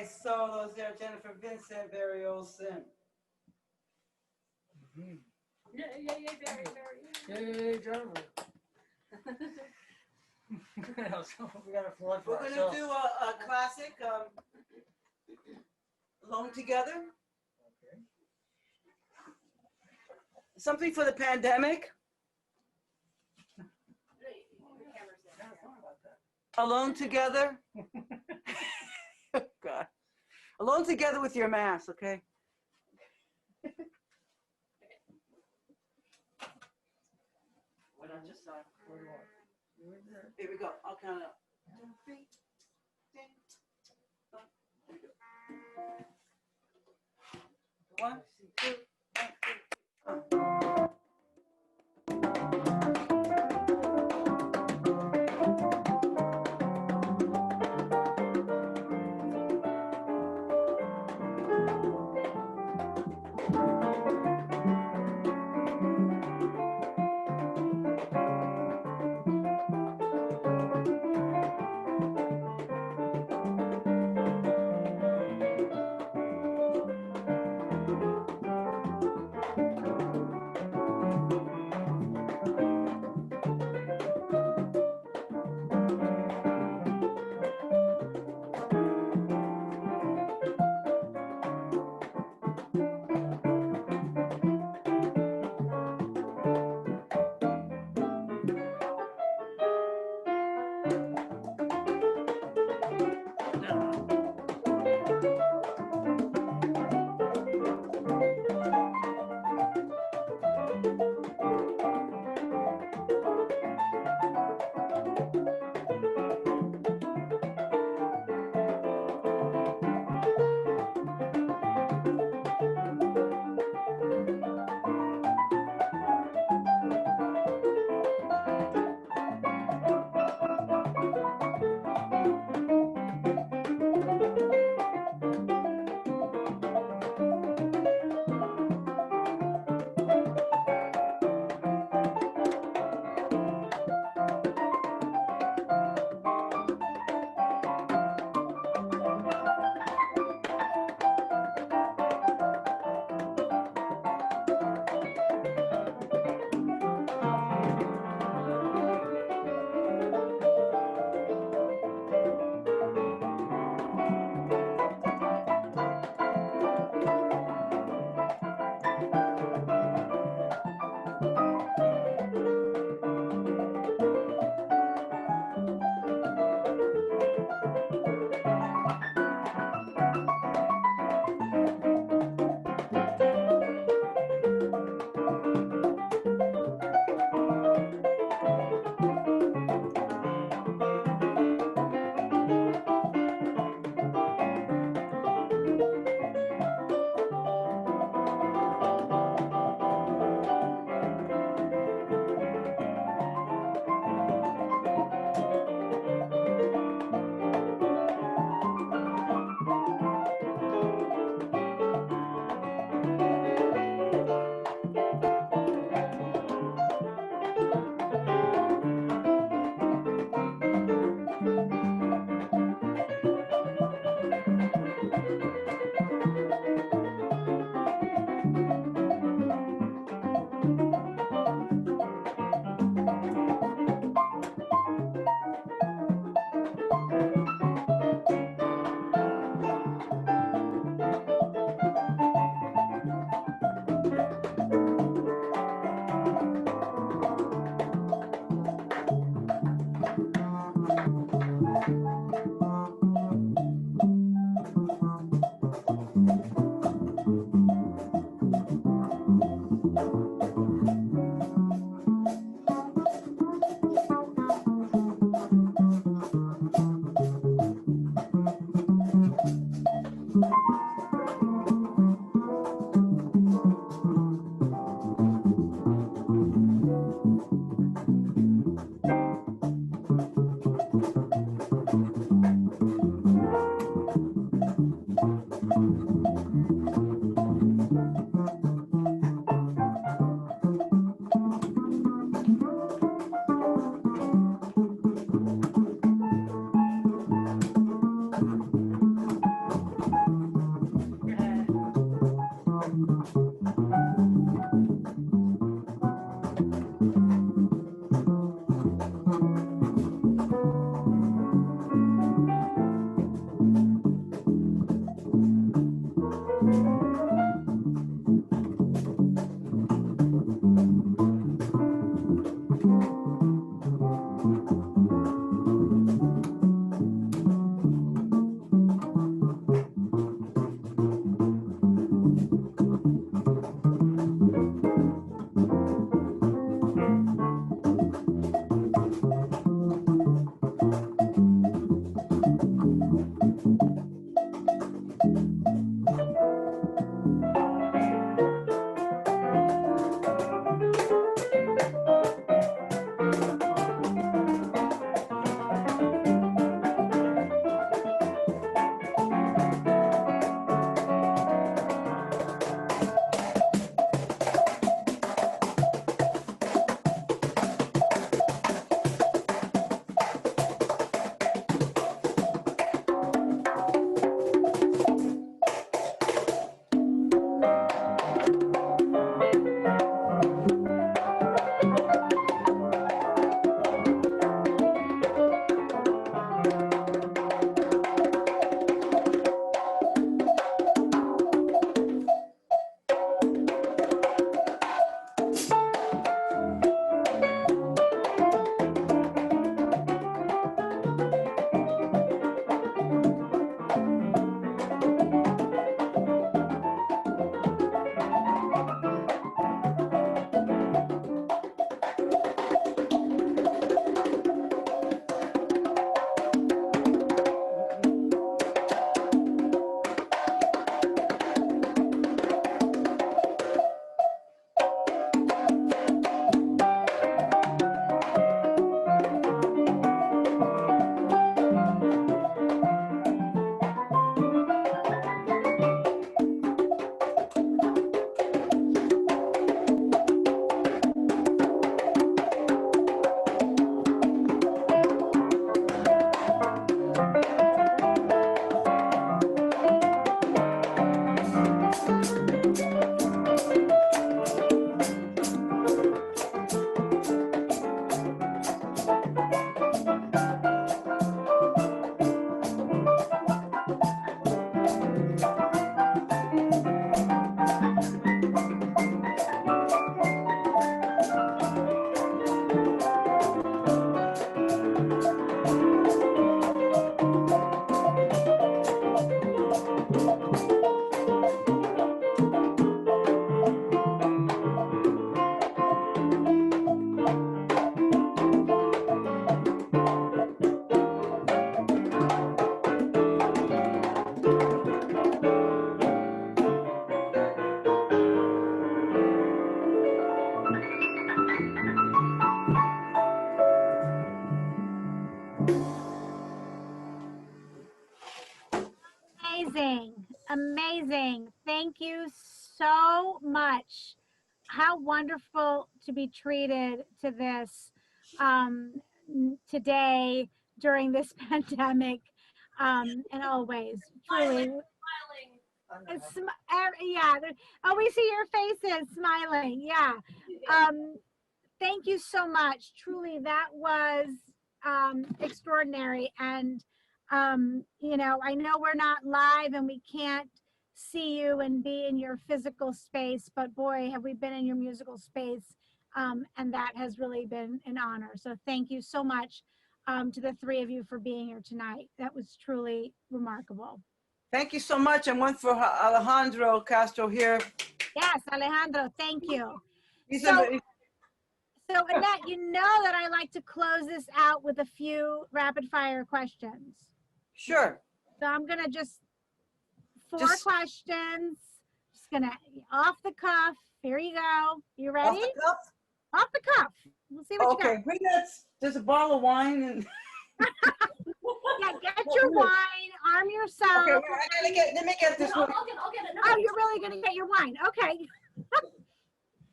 Nice solos there, Jennifer Vincent, very old sin. Mhm. Yay, yay, yay, very, very. Yay, drummer. So we got a flood for We're gonna ourselves. do a classic, Alone Together. Okay. Something for the pandemic. Alone Together. God. Alone Together with your mask, okay? What I just saw. Here we go. I'll count it up. 2, 3. One, two, evening. Thank you so much. How wonderful to be treated to this today during this pandemic, and always, truly. It's, yeah, oh, we see your faces smiling. Yeah. Thank you so much. Truly, that was extraordinary. And, you know, I know we're not live and we can't see you and be in your physical space, but boy, have we been in your musical space. And that has really been an honor. So thank you so much to the three of you for being here tonight. That was truly remarkable. Thank you so much. And one for Alejandro Castro here. Yes, Alejandro, thank you. He's So Annette, you know that I like to close this out with a few rapid fire questions. Sure. So I'm gonna just questions. Just gonna off the cuff. Here you go. You ready? Off the cuff? Off the cuff. We'll see what you got. Okay, there's a bottle of wine and yeah, get your wine, arm yourself. Okay, let me get this one. I'll get it. No. Oh, you're really gonna get your wine. Okay.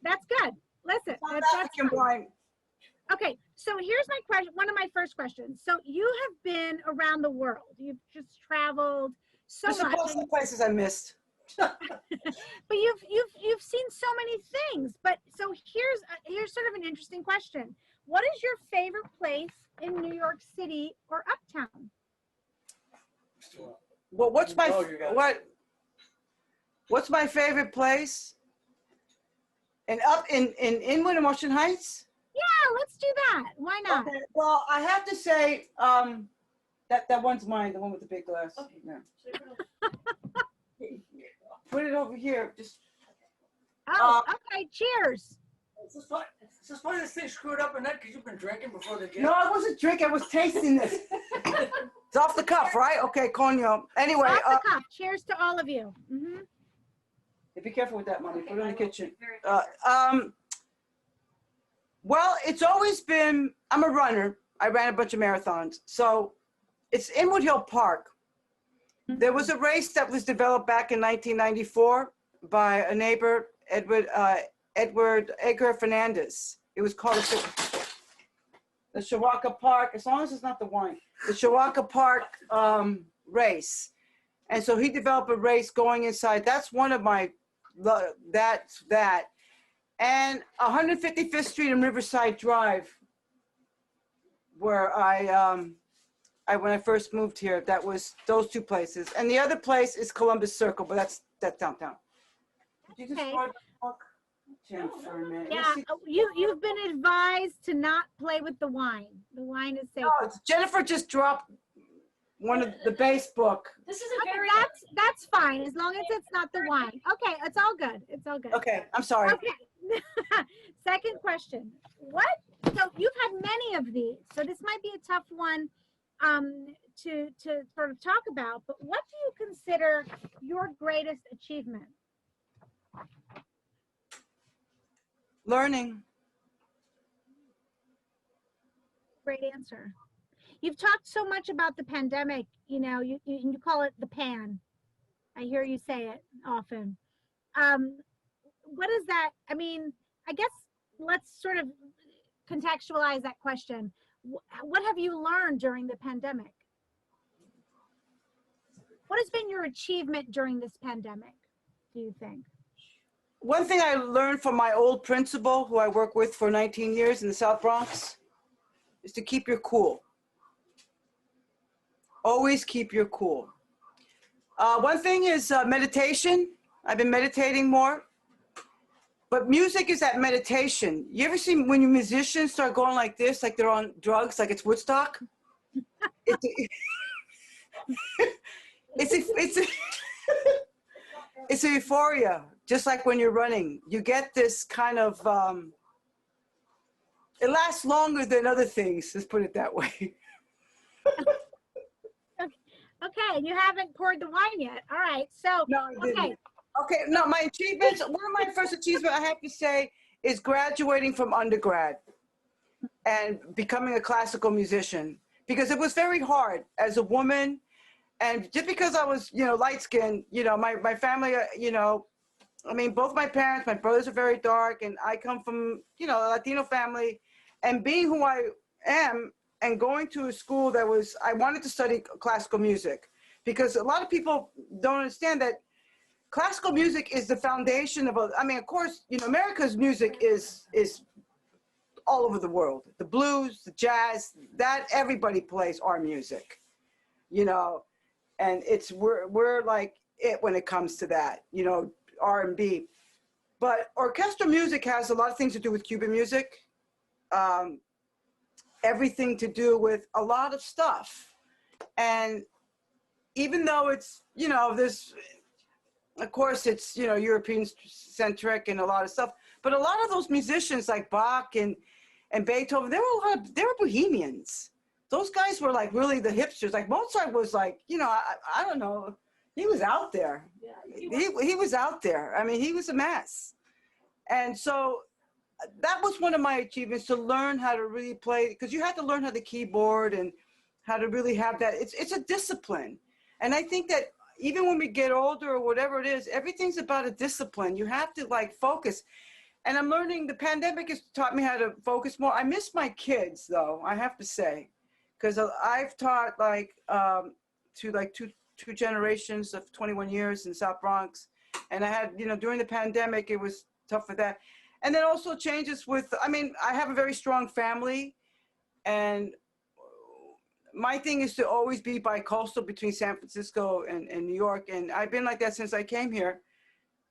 That's good. Listen, that's wine. Okay, so here's my question. One of my first questions. So you have been around the world. You've just traveled so much. There's some places I missed. But you've seen so many things. But so here's sort of an interesting question. What is your favorite place in New York City or uptown? Well, what's my favorite place? And up in Inwood and Washington Heights? Yeah, let's do that. Why not? Okay, well, I have to say that one's mine, the one with the big glass. Okay. Yeah. Put it over here. Just. Oh, okay. Cheers. Is this why this thing screwed up, Annette? Because you've been drinking before the game? No, I wasn't drinking. I was tasting this. It's off the cuff, right? Okay, cognac. Anyway. Off the cuff. Cheers to all of you. Mm-hmm. Be careful with that, Mommy. Put it in the kitchen. Well, it's always been, I'm a runner. I ran a bunch of marathons. So it's Inwood Hill Park. There was a race that was developed back in 1994 by a neighbor, Edward Edgar Fernandez. It was called the Shawaka Park, as long as it's not the wine, the Shawaka Park race. And so he developed a race going inside. That's one of my, that's that. And 155th Street and Riverside Drive, where when I first moved here, that was those two places. And the other place is Columbus Circle, but that's downtown. Did you just start the book? For a minute. Yeah, you've been advised to not play with the wine. The wine is safe. No, Jennifer just dropped one of the base book. This is a very that's fine as long as it's not the wine. Okay, it's all good. It's all good. Okay, I'm sorry. Okay. Second question. So you've had many of these, so this might be a tough one to sort of talk about, but what do you consider your greatest achievement? Learning. Great answer. You've talked so much about the pandemic, you know, you call it the pan. I hear you say it often. What is that? I mean, I guess let's sort of contextualize that question. What have you learned during the pandemic? What has been your achievement during this pandemic, do you think? One thing I learned from my old principal, who I worked with for 19 years in the South Bronx, is to keep your cool. Always keep your cool. One thing is meditation. I've been meditating more. But music is that meditation. You ever see when your musicians start going like this, like they're on drugs, like it's Woodstock? It's a euphoria, just like when you're running. You get this kind of, it lasts longer than other things, let's put it that way. Okay, and you haven't poured the wine yet. All right, so, no, I didn't. Okay, no, my achievements, one of my first achievements I have to say is graduating from undergrad and becoming a classical musician, because it was very hard as a woman And just because I was, light skinned, my family, I mean, both my parents, my brothers are very dark, and I come from, a Latino family. And being who I am and going to a school I wanted to study classical music, because a lot of people don't understand that classical music is the foundation of, of course, America's music is all over the world. The blues, the jazz, that everybody plays our music, and we're like it when it comes to that, R&B. But orchestral music has a lot of things to do with Cuban music, everything to do with a lot of stuff. And even though it's, this, of course it's, European centric and a lot of stuff, but a lot of those musicians like Bach and Beethoven, they were bohemians. Those guys were like really the hipsters. Like Mozart was like, I don't know, he was out there. He was out there. I mean, he was a mess. And so that was one of my achievements, to learn how to really play, because you had to learn how the keyboard and how to really have that. It's a discipline. And I think that even when we get older or whatever it is, everything's about a discipline. You have to like focus. And I'm learning, the pandemic has taught me how to focus more. I miss my kids though, I have to say, because I've taught to two generations of 21 years in South Bronx. And I had, during the pandemic, it was tough for that. And then also changes with, I have a very strong family, and my thing is to always be bi-coastal between San Francisco and New York. And I've been like that since I came here.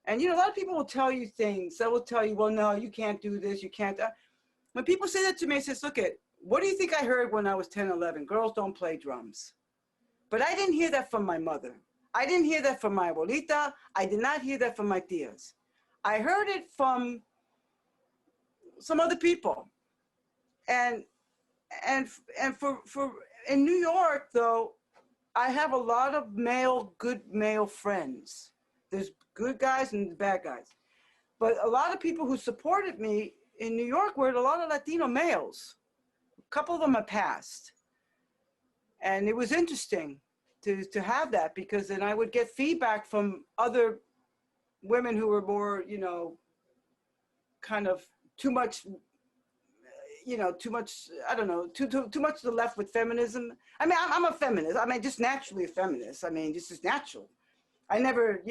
And, a lot of people will tell you things. They will tell you, well, no, you can't do this. You can't. When people say that to me, I say, look, what do you think I heard when I was 10, 11? Girls don't play drums. But I didn't hear that from my mother. I didn't hear that from my abuelita. I did not hear that from my tias. I heard it from some other people. And for in New York, though, I have a lot of good male friends. There's good guys and bad guys. But a lot of people who supported me in New York were a lot of Latino males. A couple of them have passed. And it was interesting to have that, because then I would get feedback from other women who were more, kind of too much, I don't know, too much to the left with feminism. I'm a feminist. Just naturally a feminist. This is natural. I never,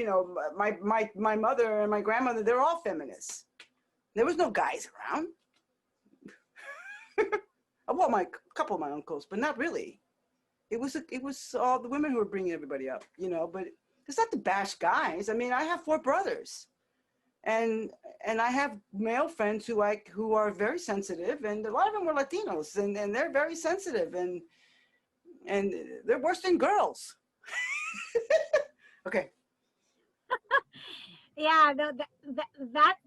my mother and my grandmother, they're all feminists. There was no guys around. Well, a couple of my uncles, but not really. It was all the women who were bringing everybody up, but it's not to bash guys. I have 4 brothers, and I have male friends who are very sensitive, and a lot of them were Latinos, and they're very sensitive, and they're worse than girls. Okay. Yeah,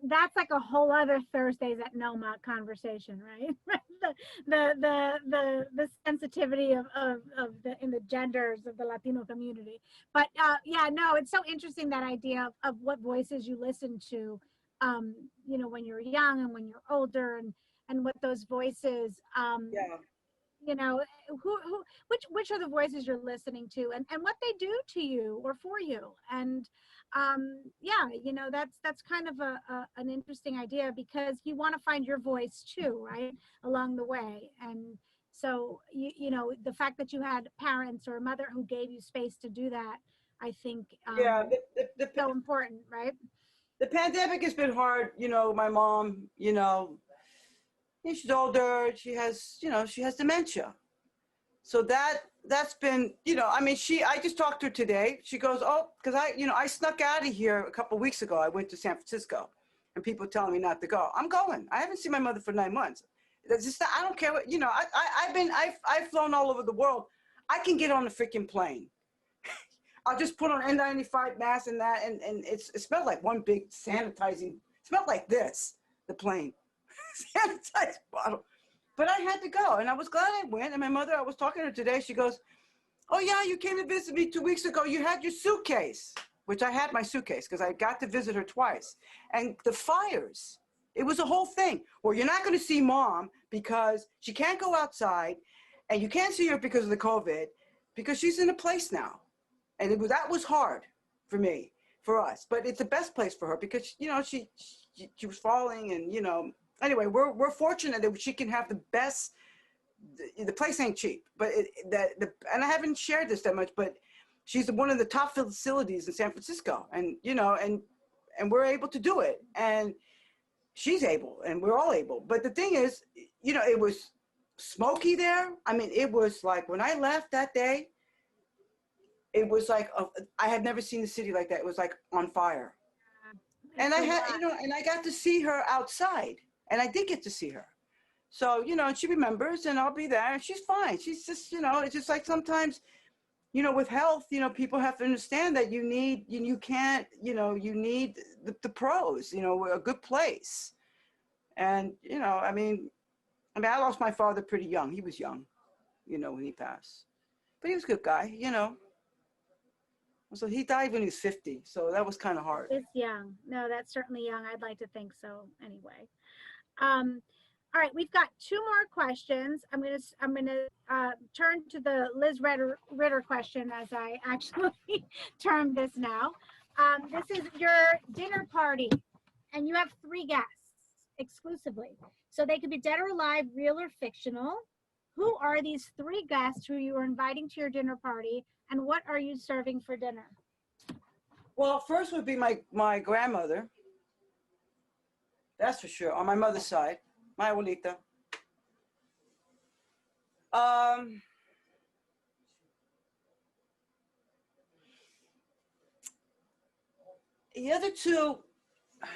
that's like a whole other Thursdays at NoMAA conversation, right? the sensitivity of the genders of the Latino community. But yeah, no, it's so interesting, that idea of what voices you listen to, when you're young and when you're older, and what those voices, which are the voices you're listening to, and what they do to you or for you. And that's kind of an interesting idea, because you want to find your voice too, right, along the way. And so the fact that you had parents or a mother who gave you space to do that, I think it's so important, right? The pandemic has been hard. My mom, she's older, she has dementia. So that's been, I just talked to her today. She goes, oh, because I snuck out of here a couple of weeks ago. I went to San Francisco, and people telling me not to go. I'm going. I haven't seen my mother for 9 months. That's just, I don't care what, I've flown all over the world. I can get on a freaking plane. I'll just put on N95 mask and that, and it smelled like one big sanitizing, it smelled like this, the plane, sanitized bottle. But I had to go, and I was glad I went. And my mother, I was talking to her today, she goes, oh yeah, you came to visit me 2 weeks ago. You had your suitcase, which I had my suitcase because I got to visit her twice. And the fires, it was a whole thing. Well, you're not going to see mom because she can't go outside, and you can't see her because of the COVID, because she's in a place now. And that was hard for me, for us, but it's the best place for her because, you know, she was falling and, you know, anyway, we're fortunate that she can have the best, the place ain't cheap, but and I haven't shared this that much, but she's one of the top facilities in San Francisco, and, you know, and we're able to do it, and she's able, and we're all able. But the thing is, you know, it was smoky there. I mean, it was like, when I left that day, it was like, I had never seen the city like that. It was like on fire. And I had, you know, and I got to see her outside, and I did get to see her. So, you know, and she remembers, and I'll be there, and she's fine. She's just, you know, it's just like sometimes, you know, with health, you know, people have to understand that you need, you can't, you know, you need the pros, you know, a good place. And, you know, I mean, I lost my father pretty young. He was young, you know, when he passed. But he was a good guy, you know. So he died when he was 50. So that was kind of hard. It's young. No, that's certainly young. I'd like to think so anyway. All right, we've got two more questions. I'm gonna turn to the Liz Ritter question, as I actually term this now. This is your dinner party, and you have 3 guests exclusively. So they could be dead or alive, real or fictional. Who are these 3 guests who you are inviting to your dinner party, and what are you serving for dinner? Well, first would be my grandmother. That's for sure, on my mother's side. My abuelita. The other 2, I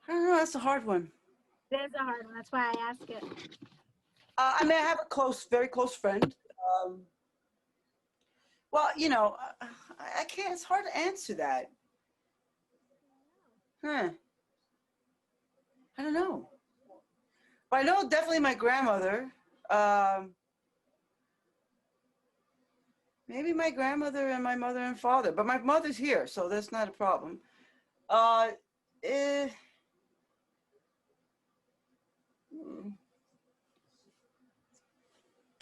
don't know, that's a hard one. It is a hard one, that's why I ask it. I mean, I have a very close friend. Well, you know, I can't, it's hard to answer that. I don't know. But I know definitely my grandmother. Maybe my grandmother and my mother and father. But my mother's here, so that's not a problem. My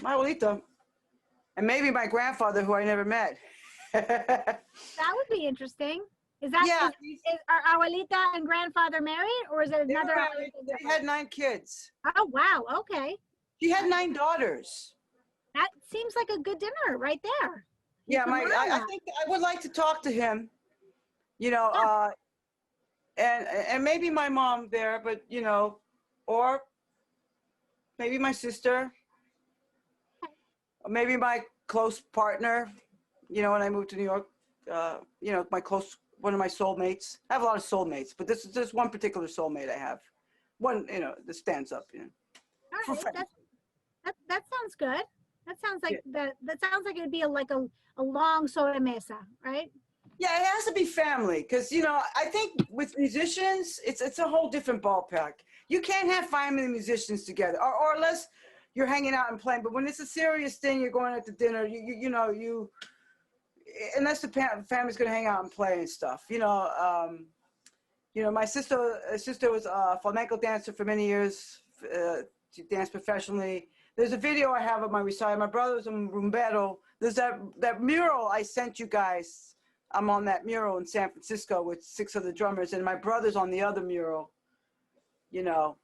abuelita. And maybe my grandfather, who I never met. That would be interesting. Is that, yeah, is our abuelita and grandfather married, or is it another? They had 9 kids. Oh, wow. Okay. She had 9 daughters. That seems like a good dinner right there. Yeah, I think I would like to talk to him, you know, and maybe my mom there, but, you know, or maybe my sister, or maybe my close partner, you know, when I moved to New York, you know, one of my soulmates. I have a lot of soulmates, but there's one particular soulmate I have. One, you know, that stands up, you know. All right, that sounds good. That sounds like that sounds like it would be like a long soda mesa, right? Yeah, it has to be family, because, you know, I think with musicians, it's a whole different ballpark. You can't have family musicians together, or unless you're hanging out and playing. But when it's a serious thing, you're going out to dinner, you know, unless the family's going to hang out and play and stuff, you know. You know, my sister was a flamenco dancer for many years. She danced professionally. There's a video I have of my recital. My brother was a Rumbera. There's that mural I sent you guys. I'm on that mural in San Francisco with 6 other drummers, and my brother's on the other mural, you know.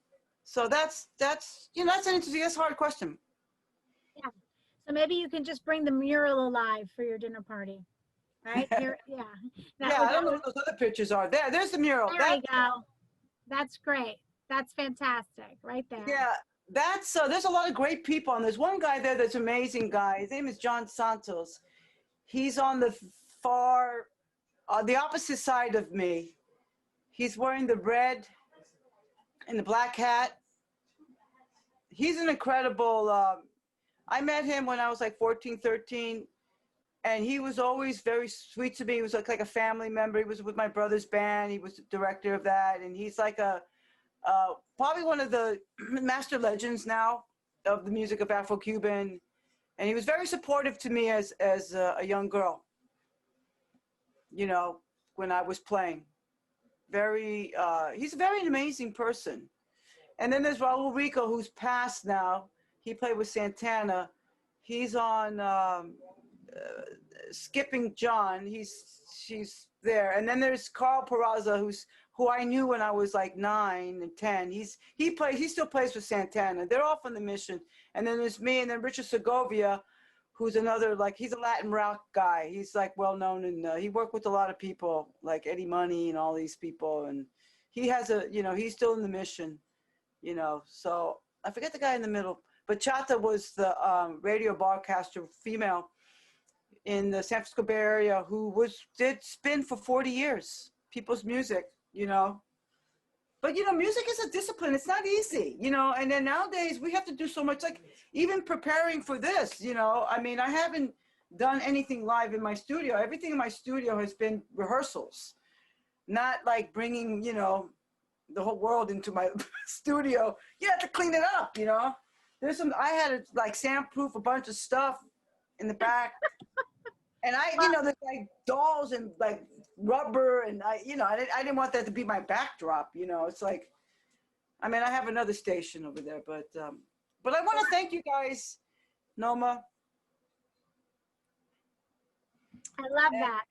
So that's you know, that's an interesting, that's a hard question. Yeah. So maybe you can just bring the mural alive for your dinner party, right? Here, yeah. Yeah, I don't know what those other pictures are. There's the mural. There you go. That's great. That's fantastic, right there. Yeah, that's there's a lot of great people, and there's one guy there that's an amazing guy. His name is John Santos. He's on the far, the opposite side of me. He's wearing the red and the black hat. He's an incredible, I met him when I was like 14, 13, and he was always very sweet to me. He was like a family member. He was with my brother's band. He was the director of that, and he's like probably one of the master legends now of the music of Afro-Cuban, and he was very supportive to me as a young girl, you know, when I was playing. He's a very amazing person. And then there's Raul Rico, who's passed now. He played with Santana, He's on Skipping John. She's there. And then there's Carl Peraza, who I knew when I was like 9 and 10. He still plays with Santana. They're all from the Mission. And then there's me, and then Richard Segovia, who's another, like, he's a Latin rock guy. He's like well known, and he worked with a lot of people like Eddie Money and all these people. And he has he's still in the Mission, so I forget the guy in the middle, but Chata was the radio broadcaster, female in the San Francisco Bay Area, who did spin for 40 years, people's music, But, music is a discipline. It's not easy, and then nowadays we have to do so much, like even preparing for this, I mean, I haven't done anything live in my studio. Everything in my studio has been rehearsals, not like bringing, the whole world into my studio. You have to clean it up, I had to like soundproof a bunch of stuff in the back. And there's like dolls and like rubber, and I didn't want that to be my backdrop. It's like, I mean, I have another station over there, but I want to thank you guys, NoMAA. I love that.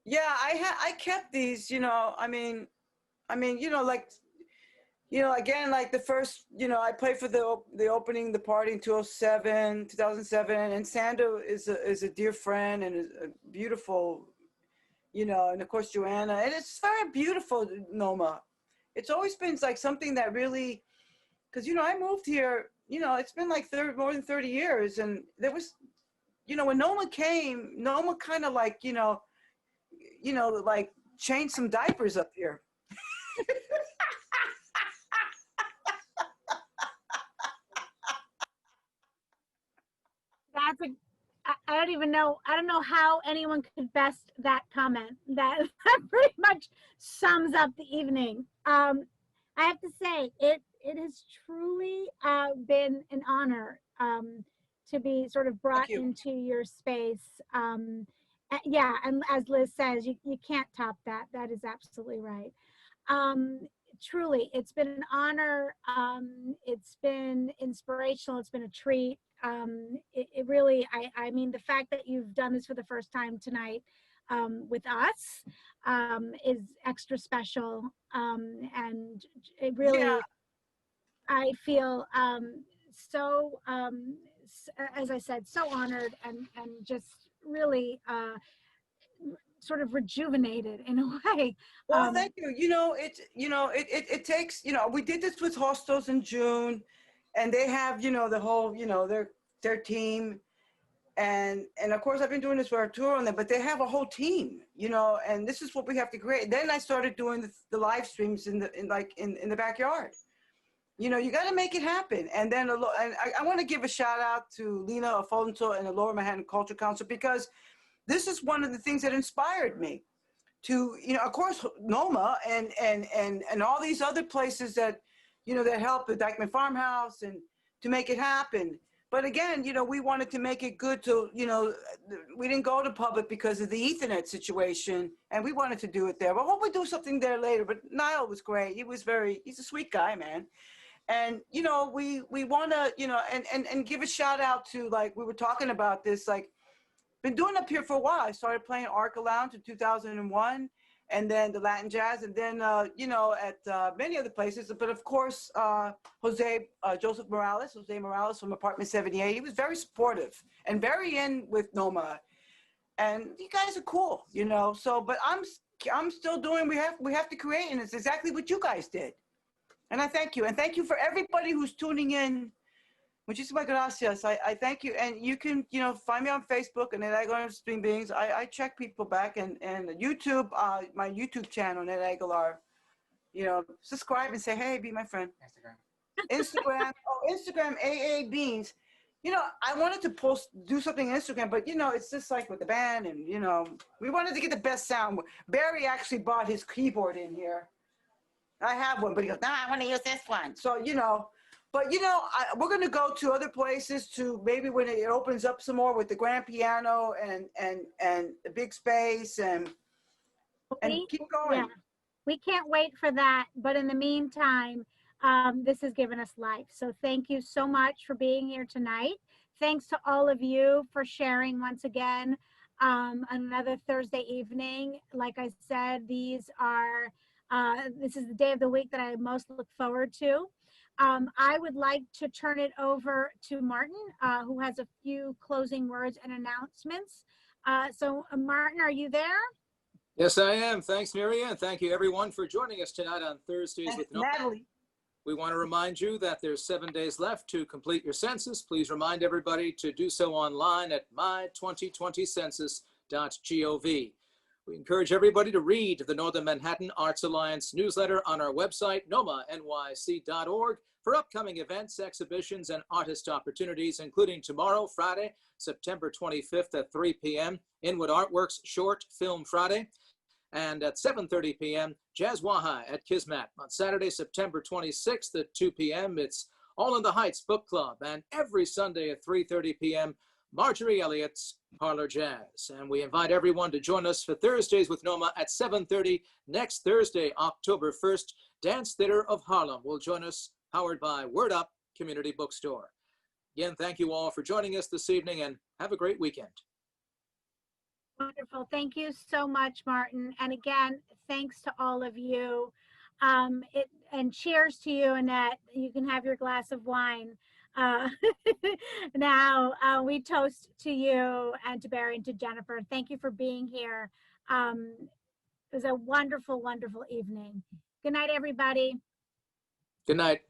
Yeah, I kept these. Again, like the first, I played for the opening, the party in 2007, and Sando is a dear friend and is a beautiful, and of course Joanna, and it's very beautiful, NoMAA. It's always been like something that really, because I moved here, it's been like more than 30 years, and there was, when NoMAA came, NoMAA kind of like, like changed some diapers up here. I don't even know. I don't know how anyone could best that comment. That pretty much sums up the evening. I have to say, it has truly been an honor to be sort of brought into your space. Yeah, and as Liz says, you can't top that. That is absolutely right. Truly, it's been an honor. It's been inspirational. It's been a treat. It really, I mean, the fact that you've done this for the first time tonight with us is extra special. And it really, yeah. I feel so, as I said, so honored and just really sort of rejuvenated in a way. Well, thank you. It takes, we did this with Hostos in June, and they have, the whole, their team. And of course, I've been doing this for our tour on them, but they have a whole team, and this is what we have to create. Then I started doing the live streams in the backyard. You got to make it happen. And then I want to give a shout out to Lena Afonso and the Lower Manhattan Culture Council, because this is one of the things that inspired me to, of course, NoMAA and all these other places that, that help the Dykeman Farmhouse and to make it happen. But again, we wanted to make it good to, we didn't go to public because of the Ethernet situation, and we wanted to do it there. But we'll do something there later. But Niall was great. He's a sweet guy, man. And, we want to, and give a shout out to, like, we were talking about this, like, been doing up here for a while. I started playing Arca Lounge in 2001, and then the Latin Jazz, and then, at many other places. But of course, Joseph Morales from Apartment 78, he was very supportive and very in with NoMAA. And you guys are cool, so, but I'm still doing, we have to create, and it's exactly what you guys did. And I thank you. And thank you for everybody who's tuning in. Muchísimas gracias. I thank you. And you can, find me on Facebook, and then I go on Stream Beings. I check people back, and YouTube, my YouTube channel, Annette Aguilar, subscribe and say, hey, be my friend. Instagram, AA Beans. I wanted to do something on Instagram, but, it's just like with the band, and, we wanted to get the best sound. Barry actually bought his keyboard in here. I have one, but he goes, no, I want to use this one. So, but, we're going to go to other places to maybe when it opens up some more with the grand piano and the big space and keep going. Yeah, we can't wait for that. But in the meantime, this has given us life. So thank you so much for being here tonight. thanks to all of you for sharing once again. Another Thursday evening. Like I said, this is the day of the week that I most look forward to. I would like to turn it over to Martin, who has a few closing words and announcements. Martin, are you there? Yes, I am. Thanks, Miria, and thank you everyone for joining us tonight on Thursdays with NoMAA. Natalie. We want to remind you that there's 7 days left to complete your census. Please remind everybody to do so online at my2020census.gov. We encourage everybody to read the Northern Manhattan Arts Alliance newsletter on our website, nomanyc.org, for upcoming events, exhibitions, and artist opportunities, including tomorrow, Friday, September 25th at 3 p.m., Inwood Artworks Short Film Friday. And at 7:30 p.m., Jazz Waha at Kismet. On Saturday, September 26th at 2 p.m., it's All in the Heights Book Club. And every Sunday at 3:30 p.m., Marjorie Elliott's Parlor Jazz. And we invite everyone to join us for Thursdays with NoMAA at 7:30 next Thursday, October 1st. Dance Theater of Harlem will join us, powered by Word Up Community Bookstore. Again, thank you all for joining us this evening, and have a great weekend. Wonderful. Thank you so much, Martin. And again, thanks to all of you. And cheers to you, Annette. You can have your glass of wine. Now, we toast to you and to Barry and to Jennifer. Thank you for being here. It was a wonderful, wonderful evening. Good night, everybody. Good night.